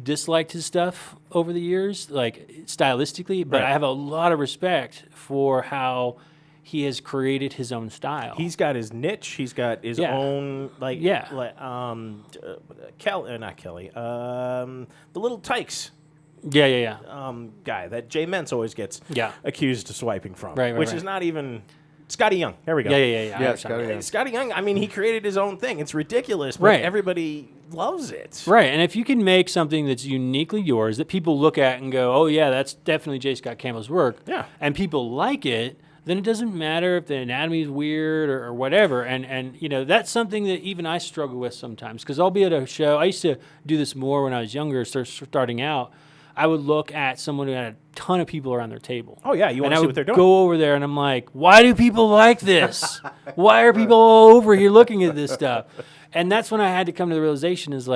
disliked his stuff over the years, stylistically. But I have a lot of respect for how he has created his own style. He's got his niche. He's got his own, not Kelly, the little Tykes. Guy that Jay Mentz always gets accused of swiping from, which is not even Scotty Young. There we go. Yeah, Scotty Young. I mean, he created his own thing. It's ridiculous, but everybody loves it. Right, and if you can make something that's uniquely yours that people look at and go, oh yeah, that's definitely J. Scott Campbell's work, and people like it, then it doesn't matter if the anatomy is weird or whatever. And that's something that even I struggle with sometimes, because I'll be at a show. I used to do this more when I was younger, starting out. I would look at someone who had a ton of people around their table. Oh, yeah, you want to see what they're doing. Go over there, and I'm like, why do people like this? Why are people all over here looking at this stuff? And that's when I had to come to the realization is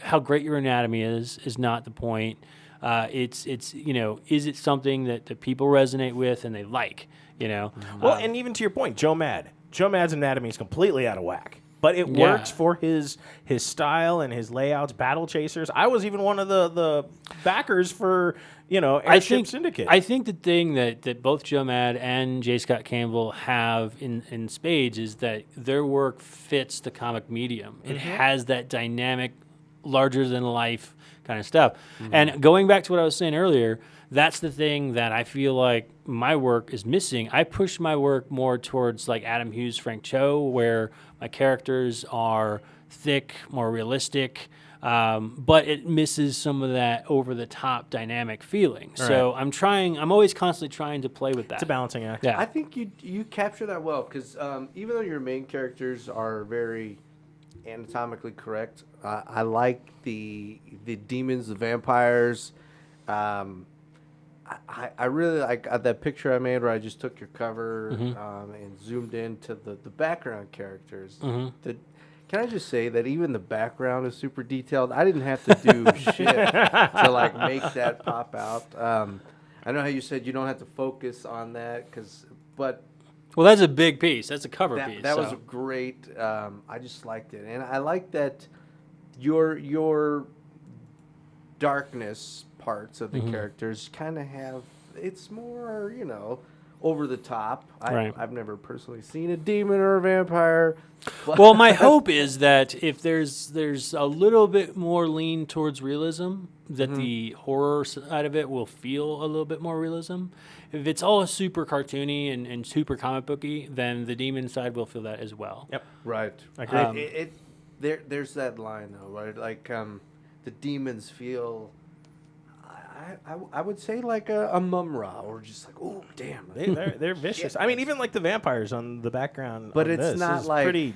how great your anatomy is not the point. It's is it something that people resonate with and they like, Well, and even to your point, Joe Mad. Joe Mad's anatomy is completely out of whack. But it works for his style and his layouts. Battle Chasers. I was even one of the backers for Airship Syndicate. I think the thing that both Joe Mad and J. Scott Campbell have in spades is that their work fits the comic medium. It has that dynamic larger than life kind of stuff. And going back to what I was saying earlier, that's the thing that I feel like my work is missing. I push my work more towards like Adam Hughes, Frank Cho, where my characters are thick, more realistic, but it misses some of that over-the-top dynamic feeling. Right. So I'm always constantly trying to play with that. It's a balancing act. Yeah. I think you capture that well, because even though your main characters are very anatomically correct, I like the demons, the vampires. I really like that picture I made where I just took your cover and zoomed into the background characters. Can I just say that even the background is super detailed? I didn't have to do shit to like make that pop out. I know how you said you don't have to focus on that, but that's a big piece. That's a cover piece. That was a great. I just liked it, and I like that your darkness parts of the characters kind of have, it's more, over the top. I've never personally seen a demon or a vampire. Well, my hope is that if there's a little bit more lean towards realism, that the horror side of it will feel a little bit more realism. If it's all super cartoony and super comic booky, then the demon side will feel that as well. Yep. Right. There's that line though, right? Like the demons feel, I would say like a Mum-Ra, or just like, oh damn, they're vicious. I mean, even like the vampires on the background, but it's not like pretty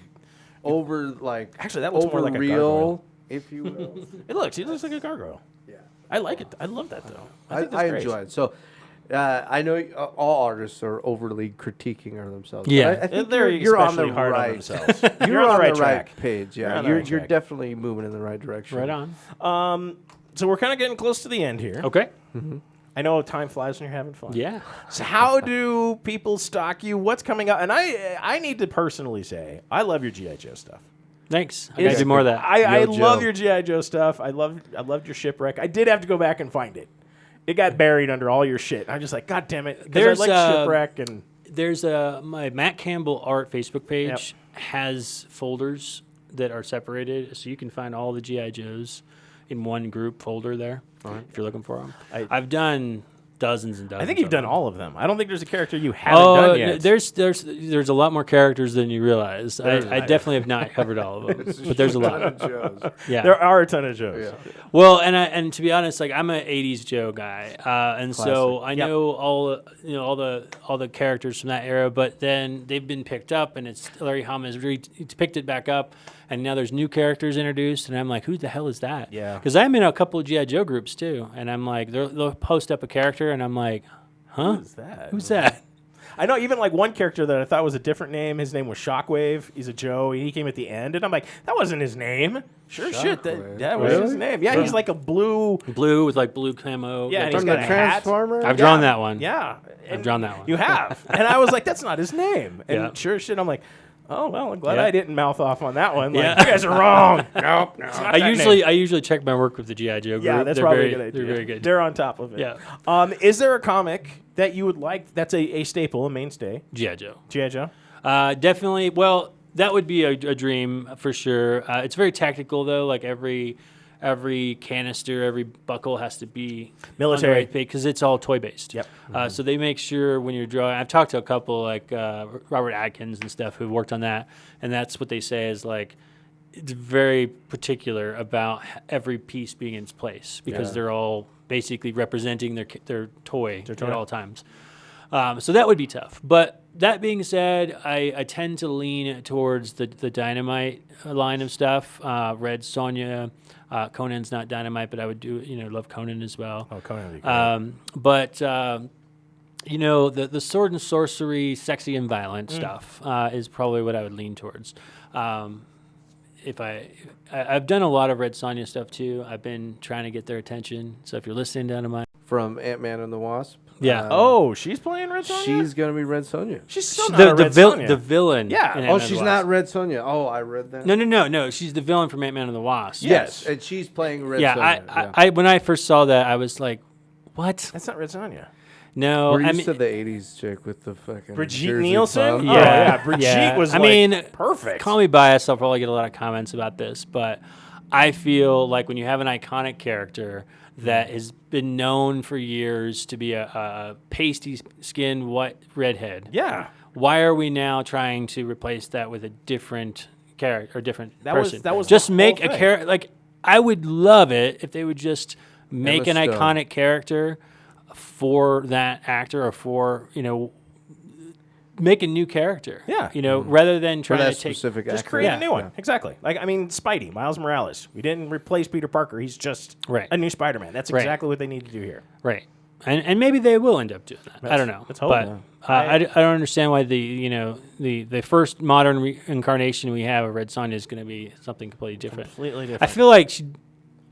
over like actually that looks more like a real, gargoyle, if you will. He looks like a gargoyle. Yeah, I like it. I love that though. I enjoy it. So. I know all artists are overly critiquing of themselves. Yeah, I think you're on the right. You're on the right page. Yeah, you're definitely moving in the right direction. Right on. So we're kind of getting close to the end here. Okay. I know time flies when you're having fun. Yeah. So how do people stalk you? What's coming up? And I need to personally say, I love your G.I. Joe stuff. Thanks. I gotta do more of that. I love your G.I. Joe stuff. I loved your Shipwreck. I did have to go back and find it. It got buried under all your shit. I'm just like, God damn it. Because I like Shipwreck. And there's my Matt Campbell art Facebook page has folders that are separated, so you can find all the G.I. Joes in one group folder there if you're looking for them. I've done dozens and dozens. I think you've done all of them. I don't think there's a character you haven't done yet. There's a lot more characters than you realize. I definitely have not covered all of them, but there's a lot of Joes. Yeah, there are a ton of Joes. Yeah. Well, and to be honest, like I'm an '80s Joe guy, and classic. So I know all the characters from that era. But then they've been picked up, and it's Larry Hama has picked it back up. And now there's new characters introduced, and I'm like, who the hell is that? Yeah. Because I'm in a couple of G.I. Joe groups, too. And I'm like, they'll post up a character, and I'm like, huh? Who's that? Who's that? I know even like one character that I thought was a different name. His name was Shockwave. He's a Joe. He came at the end, and I'm like, that wasn't his name. Sure shit. That was his name. Yeah, he's like a blue with like blue camo. Yeah, and he's got a Transformer. I've drawn that one. Yeah. I've drawn that one. You have. And I was like, that's not his name. And sure shit, I'm like, oh, well, I'm glad I didn't mouth off on that one. Like, you guys are wrong. Nope. I usually check my work with the G.I. Joe group. Yeah, that's probably a good idea. They're very good. They're on top of it. Yeah. Is there a comic that you would like that's a staple, a mainstay? G.I. Joe. G.I. Joe? Definitely. Well, that would be a dream for sure. It's very tactical, though. Like every canister, every buckle has to be military because it's all toy based. Yep. So they make sure when you're drawing. I've talked to a couple like Robert Atkins and stuff who worked on that, and that's what they say is like it's very particular about every piece being in its place because they're all basically representing their toy at all times. So that would be tough. But that being said, I tend to lean towards the Dynamite line of stuff. Red Sonja. Conan's not Dynamite, but I would love Conan as well. Oh, Conan would be great. But the sword and sorcery, sexy and violent stuff is probably what I would lean towards. If I've done a lot of Red Sonja stuff too. I've been trying to get their attention. So if you're listening, Dynamite. From Ant-Man and the Wasp. Yeah. She's playing Red Sonja? She's going to be Red Sonja. She's still not Red Sonja. The villain. Yeah. She's not Red Sonja. Oh, I read that. No. She's the villain from Ant-Man and the Wasp. Yes. And she's playing Red Sonja. I when I first saw that, I was like, what? That's not Red Sonja. No. We're used to the 80s chick with the fucking Brigitte Nielsen? Yeah. Brigitte was perfect. Call me biased. I'll probably get a lot of comments about this, but I feel like when you have an iconic character that has been known for years to be a pasty-skinned white redhead. Yeah. Why are we now trying to replace that with a different character or different person? That was just the make whole a thing. character. Like, I would love it if they would just make an Stone. iconic character for that actor or for, make a new character. Yeah. Rather than For trying that to take. specific Just actor. create Yeah. a new one. Exactly. Like, I mean, Spidey, Miles Morales. We didn't replace Peter Parker. He's just Right. a new Spider-Man. That's Right. exactly what they need to do here. Right. And maybe they will end up doing that. I don't know. let's hope. But Yeah. I don't understand why the first modern incarnation we have of Red Sonja is going to be something completely different. Completely different.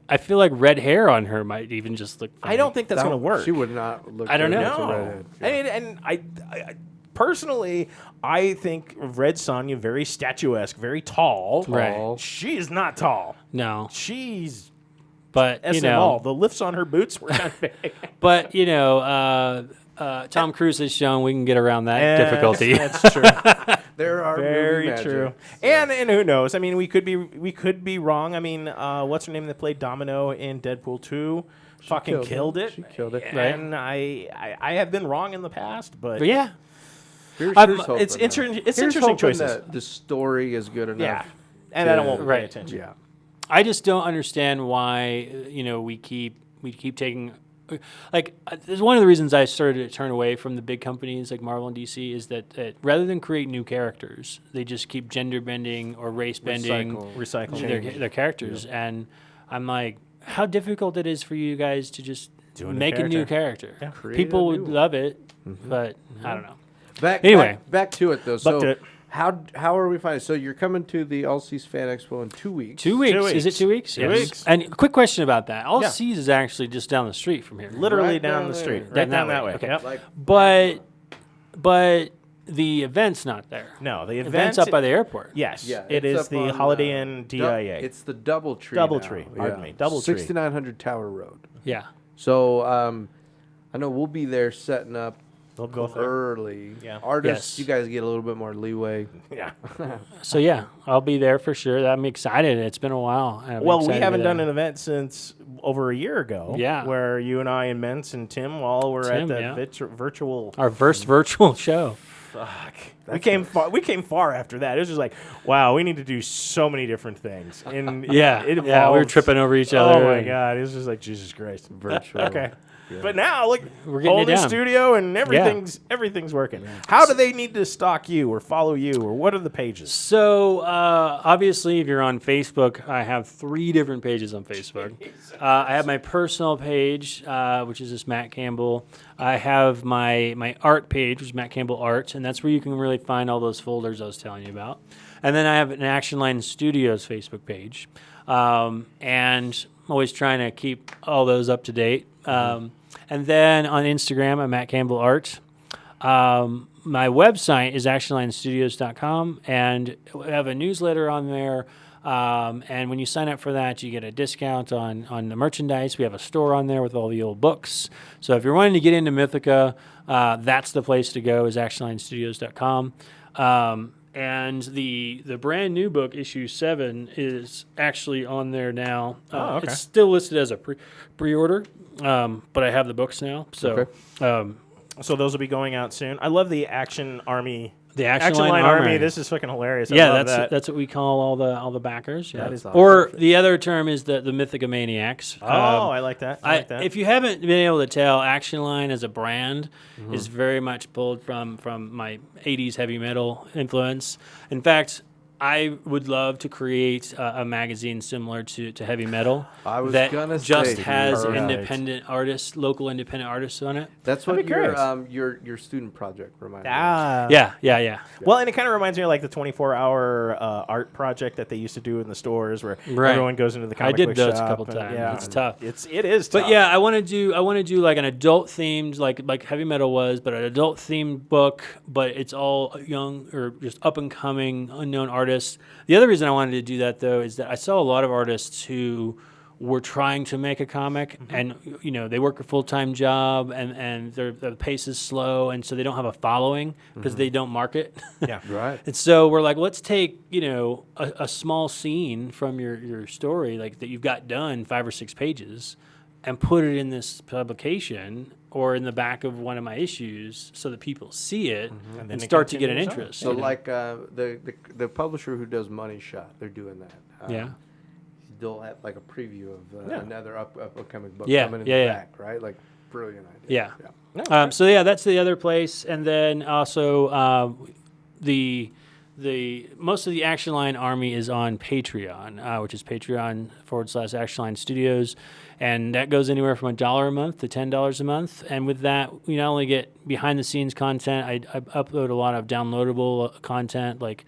I feel like red hair on her might even just look funny. I don't think that's going to work. She would not look. I don't good know. as a No. redhead. Yeah. And I personally, I think of Red Sonja very statuesque, very tall. Right. She is not tall. No. She's But, SML. The lifts on her boots were kind of big. but Tom Cruise has shown we can get around that difficulty. That's true. There are Very movie true. magics. And who knows? I mean, we could be wrong. I mean, what's her name that played Domino in Deadpool 2? Fucking killed it. She killed it. And I have been wrong in the past, but But yeah. Here's it's hoping, it's though. interesting hoping choices. that the story is good enough. Yeah, and I don't want to pay Right. attention. Yeah. I just don't understand why we keep taking there's one of the reasons I started to turn away from the big companies like Marvel and DC is that rather than create new characters, they just keep gender bending or race bending Recycle. their characters, and I'm like, how difficult it is for you guys to just Do a new make a new character. Yeah. Create People a would new one. love it, but I don't know. Anyway, back to it though. Back to So it. how are we finding? So you're coming to the All Seas Fan Expo in 2 weeks. 2 weeks. 2 weeks. Is it 2 weeks? 2 weeks. And quick question about that. All Yeah. Seas is actually just down the street from here. Literally Right down down the there. street, Right right down that way. Okay. Yep. Like, But the event's not there. No, the Event's up by the airport. Yes, yeah, it it's is up the on, Holiday Inn DIA. It's the Doubletree. Doubletree, now. pardon me, Doubletree. 6900 Tower Road. Yeah. So I know we'll be there setting up They'll go there. early. Yeah. Artists, Yes. you guys get a little bit more leeway. Yeah. So yeah, I'll be there for sure. I'm excited. It's been a while. I'm Well, we excited to haven't be done there. an event since over a year ago. Yeah. Where you and I and Mence and Tim all were Tim, at yeah. the virtual. Our first virtual show. Fuck. We came far after that. It was just like, wow, we need to do so many different things. And Yeah. it Yeah. We were evolved. tripping over each other. Oh my and- god, it was just like Jesus Christ. Virtual. Okay. But now, look, We're getting whole it new down. studio and everything's working. How do they need to stalk you or follow you, or what are the pages? So obviously, if you're on Facebook, I have 3 different pages on Facebook. I have my personal page, which is just Matt Campbell. I have my art page, which is Matt Campbell Art, and that's where you can really find all those folders I was telling you about. And then I have an Action Line Studios Facebook page, and I'm always trying to keep all those up to date. And then on Instagram, I'm Matt Campbell Art. My website is actionlinestudios.com, and we have a newsletter on there. And when you sign up for that, you get a discount on the merchandise. We have a store on there with all the old books. So if you're wanting to get into Mythica, that's the place to go, is actionlinestudios.com. And the brand new book, issue 7, is actually on there now. Okay. It's still listed as a pre-order, but I have the books now. So So those will be going out soon. I love the Action Army. the Action Line Army. This is fucking hilarious. I yeah, love that's what we call all the backers. Yeah. That is Or awesome. the other term is the Mythica Maniacs. I like that. I like that. If you haven't been able to tell, Action Line as a brand is very much pulled from my 80s heavy metal influence. In fact, I would love to create a magazine similar to heavy metal I was that gonna just say, has Perfect. independent artists, local independent artists on it. That's That'd what be your student project reminded me. Yeah. Well, and it kind of reminds me of like the 24-hour art project that they used to do in the stores where Right. everyone goes into the comic did book those a shop couple and- times. Yeah, It's tough. It is tough. But yeah, I want to do like an adult themed, like heavy metal was, but an adult themed book. But it's all young or just up and coming unknown artists. The other reason I wanted to do that though is that I saw a lot of artists who were trying to make a comic, and they work a full-time job, and their pace is slow, and so they don't have a following because they don't market. Yeah, right. And so we're like, let's take a small scene from your story, like that you've got done 5 or 6 pages, and put it in this publication or in the back of one of my issues so that people see it and start to get an interest. So like the publisher who does Money Shot, they're doing that. Yeah. They'll have like a preview of another upcoming book coming in the back, right? Like, brilliant idea. Yeah. So that's the other place, and then also the most of the Action Line Army is on Patreon, which is Patreon/Action Line Studios, and that goes anywhere from $1 a month to $10 a month. And with that, we not only get behind the scenes content, I upload a lot of downloadable content like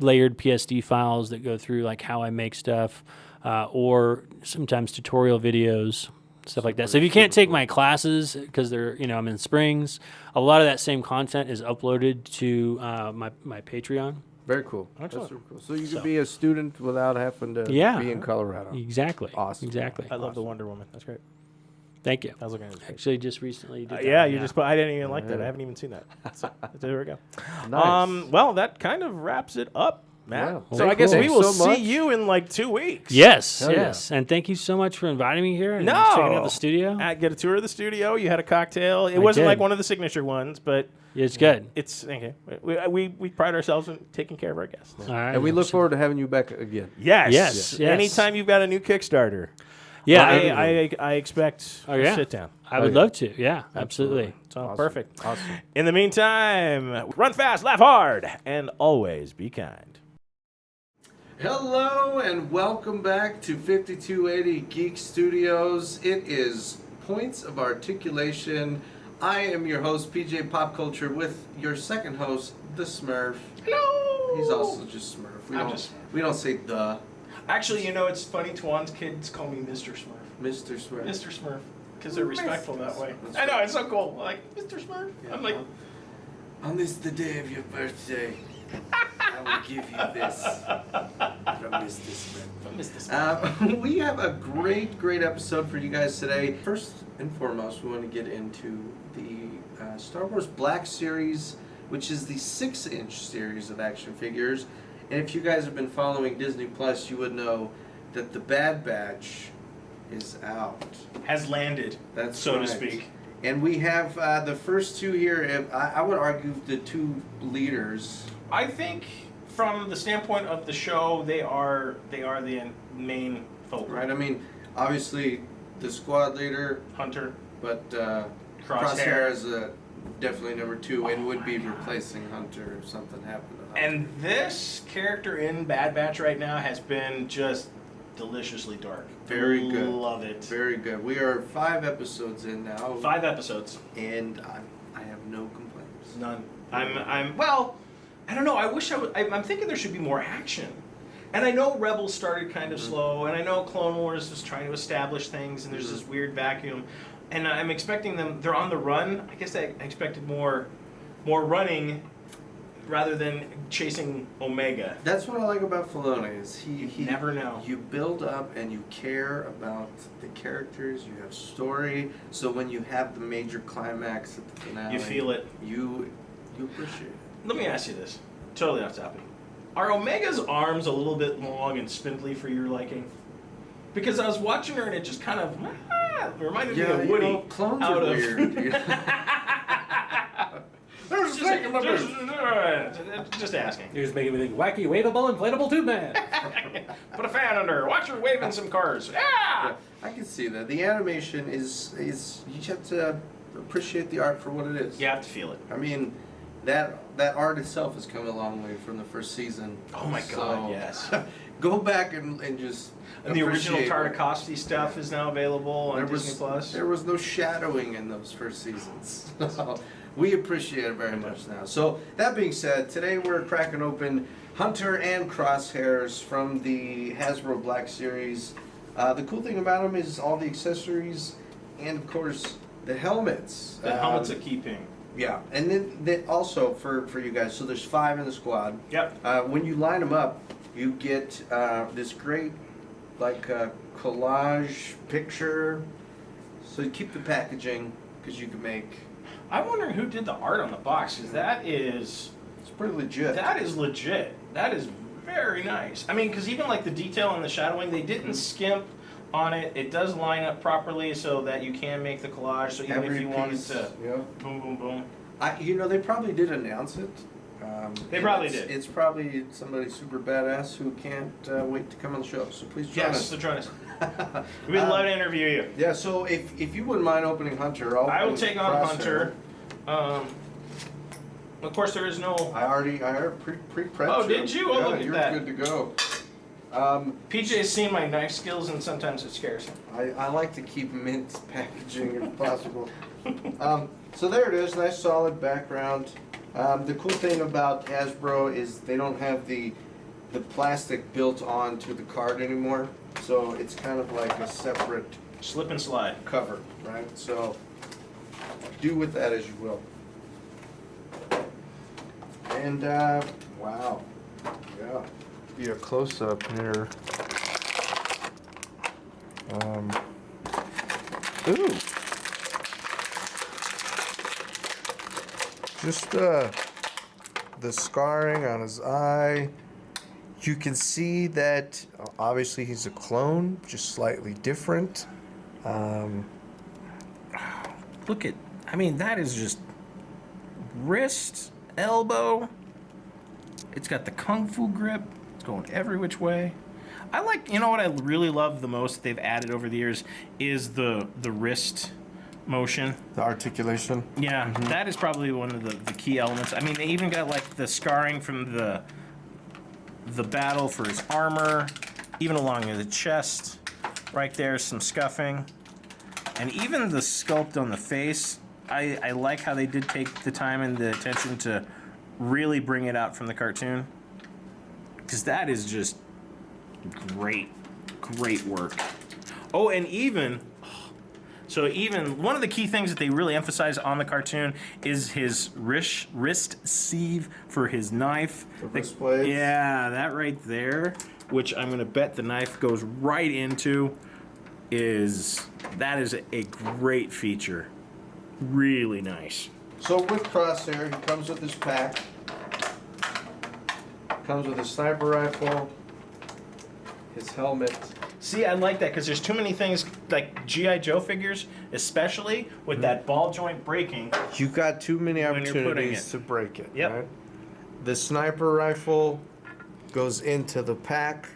layered PSD files that go through like how I make stuff, or sometimes tutorial videos, stuff like that. So if you can't take my classes because they're, I'm in Springs, a lot of that same content is uploaded to my Patreon. Very cool. Excellent. That's super cool. So you could be a student without having to be in Colorado. Exactly. Awesome. Exactly. I love the Wonder Woman. That's great. Thank you. I was looking at it. Actually, just recently. Did that. Yeah, you just put. I didn't even like that. I haven't even seen that. So, there we go. Nice. Well, that kind of wraps it up, Matt. Yeah. So I guess we Thanks will so see much. you in like 2 weeks. Yes, Hell yes. And thank you so much for inviting me here and No. checking out the studio. Get a tour of the studio. You had a cocktail. It wasn't did. like one of the signature ones, but It's good. it's okay. We pride ourselves in taking care of our guests. All right. And we look forward to having you back again. Yes. Yes. Anytime you've got a new Kickstarter. Yeah. I expect a sit down. I would love to. Yeah, absolutely. So Awesome. perfect. Awesome. In the meantime, run fast, laugh hard, and always be kind. Hello and welcome back to 5280 Geek Studios. It is Points of Articulation. I am your host, PJ Pop Culture, with your second host, the Smurf. Hello. He's also just Smurf. We don't say the. Actually, it's funny. Twan's kids call me Mr. Smurf. Mr. Smurf. Mr. Smurf. Because they're respectful that way. That's I know, it's so cool. Like, Mr. Smurf. Yeah. I'm like, on this, the day of your birthday, I will give you this from Mr. Smurf. from Mr. Smurf. We have a great episode for you guys today. First and foremost, we want to get into the Star Wars Black Series, which is the 6-inch series of action figures. And if you guys have been following Disney Plus, you would know that the Bad Batch is out. Has landed, That's so right. to speak. And we have the first two here. I would argue the two leaders. I think from the standpoint of the show, they are the main focal. Right, I mean, obviously the squad leader, Hunter, but Crosshair is definitely number 2 and would be replacing Hunter if something happened to Hunter. And this character in Bad Batch right now has been just deliciously dark. Very good. Love it. Very good. We are 5 episodes in now. 5 episodes. And I have no complaints. None. Well, I don't know. I'm thinking there should be more action. And I know Rebels started kind of slow, and I know Clone Wars was trying to establish things, and there's this weird vacuum. And I'm expecting them, they're on the run. I guess I expected more running rather than chasing Omega. That's what I like about Filoni is he never know. You build up and you care about the characters, you have story, so when you have the major climax at the finale, You feel it. You appreciate it. Let me ask you this, totally off topic. Are Omega's arms a little bit long and spindly for your liking? Because I was watching her and it just kind of reminded me of Woody. Clones are weird. Just asking. You're just making me think wacky, waveable, inflatable tube man. Put a fan under her. Watch her waving some cars. Yeah, I can see that. The animation is you have to appreciate the art for what it is. You have to feel it. I mean, that art itself has come a long way from the first season. Oh my God, yes. Go back and just. And the original appreciate Tartakovsky stuff is now available on Disney Plus. There was no shadowing in those first seasons. So we appreciate it very much now. So that being said, today we're cracking open Hunter and Crosshairs from the Hasbro Black Series. The cool thing about them is all the accessories and, of course, the helmets. The helmet's a key thing. Yeah, and then also for you guys, so there's 5 in the squad. Yep. When you line them up, you get this great like a collage picture. So you keep the packaging because you can make. I'm wondering who did the art on the box, because it's pretty legit. That is legit. That is very nice. I mean, because even like the detail and the shadowing, they didn't skimp on it. It does line up properly so that you can make the collage. So even if you wanted to, boom, boom, boom. They probably did announce it. They probably did. It's probably somebody super badass who can't wait to come on the show. So please join us. Yes, so join us. We'd love to interview you. Yeah. So if you wouldn't mind opening Hunter, I will take on Hunter. Of course, there is no. I already pre-prepped. Oh, did you? Oh, look at that. You're good to go. PJ's seen my knife skills, and sometimes it scares him. I like to keep mint packaging if possible. So there it is, nice solid background. The cool thing about Hasbro is they don't have the plastic built onto the card anymore, so it's kind of like a separate slip and slide cover, right? So do with that as you will. And wow, yeah, be a close up here. Ooh. Just the scarring on his eye. You can see that obviously he's a clone, just slightly different. Look at, I mean, that is just wrist, elbow. It's got the kung fu grip. It's going every which way. I like, you know what I really love the most they've added over the years is the wrist motion. The articulation. Yeah, that is probably one of the key elements. I mean, they even got like the scarring from the battle for his armor, even along the chest. Right there, some scuffing. And even the sculpt on the face, I like how they did take the time and the attention to really bring it out from the cartoon. Because that is just great work. Oh, and even one of the key things that they really emphasize on the cartoon is his wrist sleeve for his knife. The wrist blades. Yeah, that right there, which I'm going to bet the knife goes right into, is a great feature. Really nice. So with Crosshair, he comes with his pack. Comes with his sniper rifle, his helmet. See, I like that because there's too many things like G.I. Joe figures, especially with that ball joint breaking. You got too many opportunities to break it. Yep. Right? The sniper rifle goes into the pack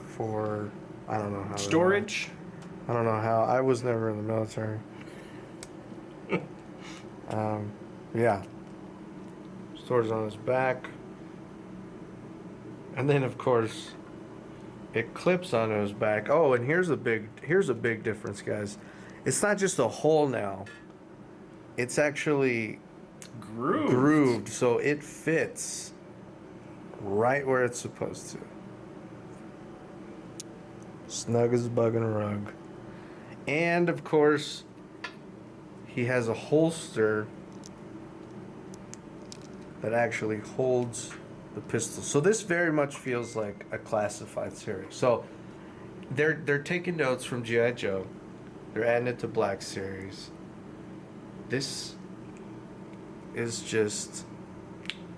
for I don't know how storage. I don't know how. I was never in the military. Yeah. Stores on his back. And then of course it clips onto his back. Oh, and here's a big difference, guys. It's not just a hole now. It's actually grooved so it fits right where it's supposed to. Snug as a bug in a rug. And of course he has a holster that actually holds the pistol. So this very much feels like a classified series. So they're taking notes from G.I. Joe. They're adding it to Black Series. This is just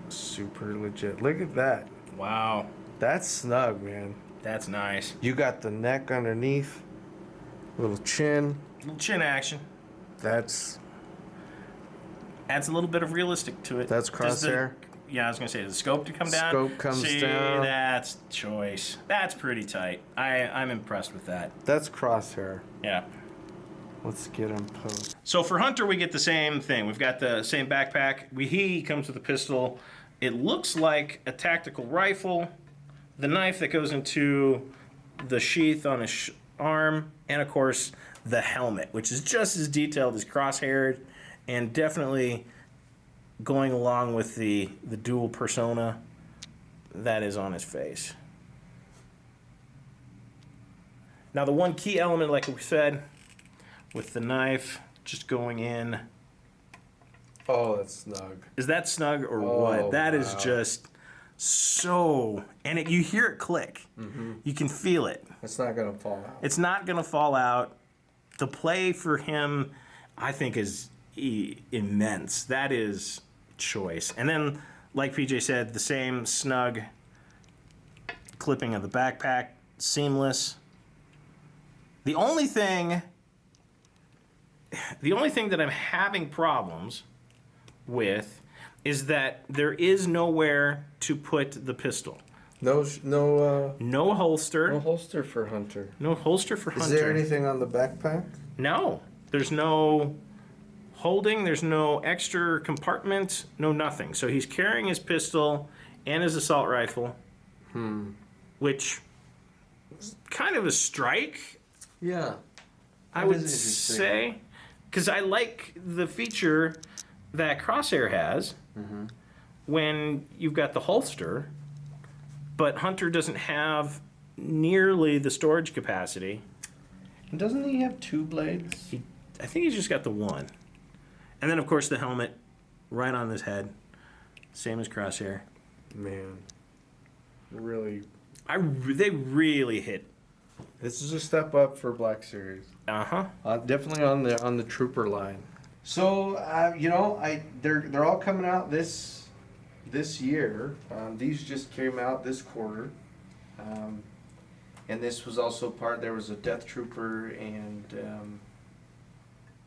super legit. Look at that. Wow. That's snug, man. That's nice. You got the neck underneath. Little chin. Little chin action. That's... adds a little bit of realistic to it. That's Crosshair. Yeah, I was going to say, does the scope to come down? Scope comes down. That's choice. That's pretty tight. I'm impressed with that. That's Crosshair. Yeah. Let's get him posed. So for Hunter, we get the same thing. We've got the same backpack. He comes with a pistol. It looks like a tactical rifle. The knife that goes into the sheath on his arm. And, of course, the helmet, which is just as detailed as Crosshair. And definitely going along with the dual persona that is on his face. Now, the one key element, like we said, with the knife just going in. Oh, that's snug. Is that snug or what? That is just so, and you hear it click. Mm-hmm. You can feel it. It's not going to fall out. It's not going to fall out. The play for him, I think, is immense. That is choice. And then, like PJ said, the same snug clipping of the backpack, seamless. The only thing that I'm having problems with is that there is nowhere to put the pistol. No holster. No holster for Hunter. No holster for Hunter. Is there anything on the backpack? No. There's no holding. There's no extra compartment. No nothing. So he's carrying his pistol and his assault rifle, which is kind of a strike. Yeah. I would say, because I like the feature that Crosshair has when you've got the holster, but Hunter doesn't have nearly the storage capacity. And doesn't he have 2 blades? I think he's just got the one. And then, of course, the helmet right on his head, same as Crosshair. Man, really, they really hit. This is a step up for Black Series. Definitely on the Trooper line. So they're all coming out this year. These just came out this quarter, and this was also part. There was a Death Trooper and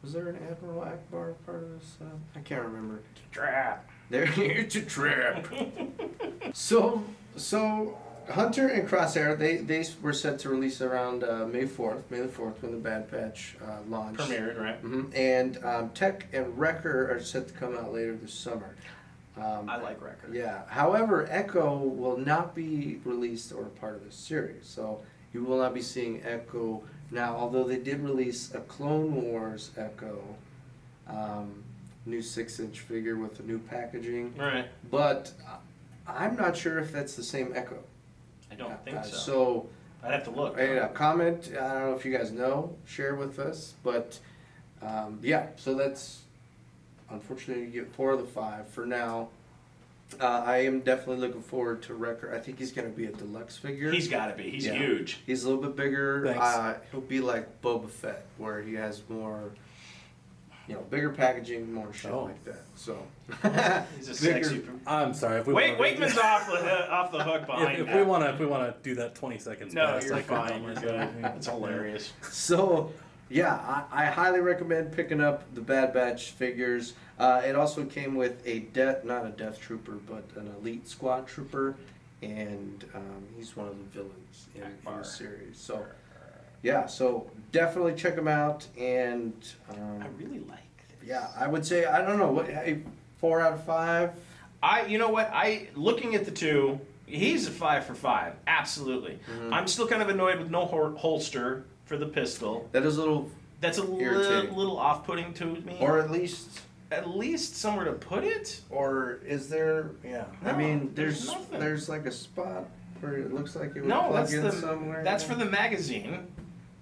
was there an Admiral Akbar part of this? I can't remember. Trap. It's a trap. So Hunter and Crosshair, they were set to release around May the 4th, when the Bad Batch launched. Premiered, right? Mm-hmm. And Tech and Wrecker are set to come out later this summer. I like Wrecker. Yeah. However, Echo will not be released or part of this series, so you will not be seeing Echo now. Although they did release a Clone Wars Echo, new 6-inch figure with a new packaging. Right. But I'm not sure if that's the same Echo. I don't think so. So I'd have to look. Comment. I don't know if you guys know. Share with us. But so that's unfortunately you get 4 of the 5 for now. I am definitely looking forward to Wrecker. I think he's going to be a deluxe figure. He's got to be. He's huge. He's a little bit bigger. Thanks. He'll be like Boba Fett, where he has more, bigger packaging, more shit like that. So he's a sexy. I'm sorry. If we Wakeman's off the hook behind. If we want to do that 20 seconds. No, past, you're fine. You're good. It's hilarious. So. Yeah, I highly recommend picking up the Bad Batch figures. It also came with not a Death Trooper, but an Elite Squad Trooper, and he's one of the villains in the series. So, so definitely check him out. And I really like this. Yeah, I would say, I don't know, 4 out of 5? You know what? Looking at the two, he's a 5 for 5. Absolutely. Mm-hmm. I'm still kind of annoyed with no holster for the pistol. That's a little off-putting to me. Or at least somewhere to put it. Or is there? Yeah. No, I mean, nothing. There's like a spot where it looks like it would plug in somewhere. That's for the magazine.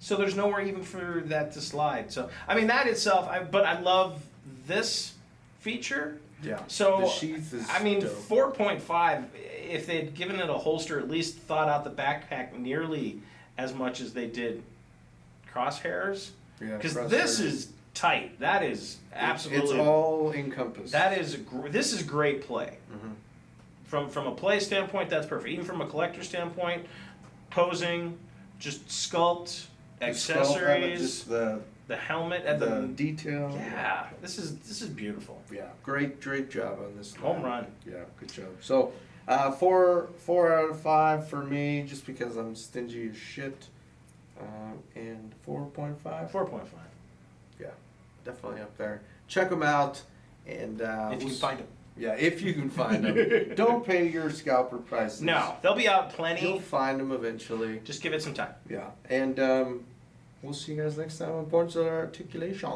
So there's nowhere even for that to slide. So I mean that itself. But I love this feature. Yeah. So the sheath is. I mean, dope. 4.5. If they'd given it a holster, at least thought out the backpack nearly as much as they did Crosshairs. Yeah. Because this is tight. That is absolutely. It's all encompassed. This is great play. Mm-hmm. From a play standpoint, that's perfect. Even from a collector standpoint, posing, just sculpt, accessories, just the helmet and the detail. Yeah, this is beautiful. Yeah, great job on this. Home run. Yeah, good job. So, 4 out of 5 for me, just because I'm stingy as shit. And 4.5. 4.5. Yeah, definitely up there. Check them out, and if you can find them. Yeah, if you can find them. Don't pay your scalper prices. No, they'll be out plenty. You'll find them eventually. Just give it some time. Yeah, and we'll see you guys next time on Points of Articulation.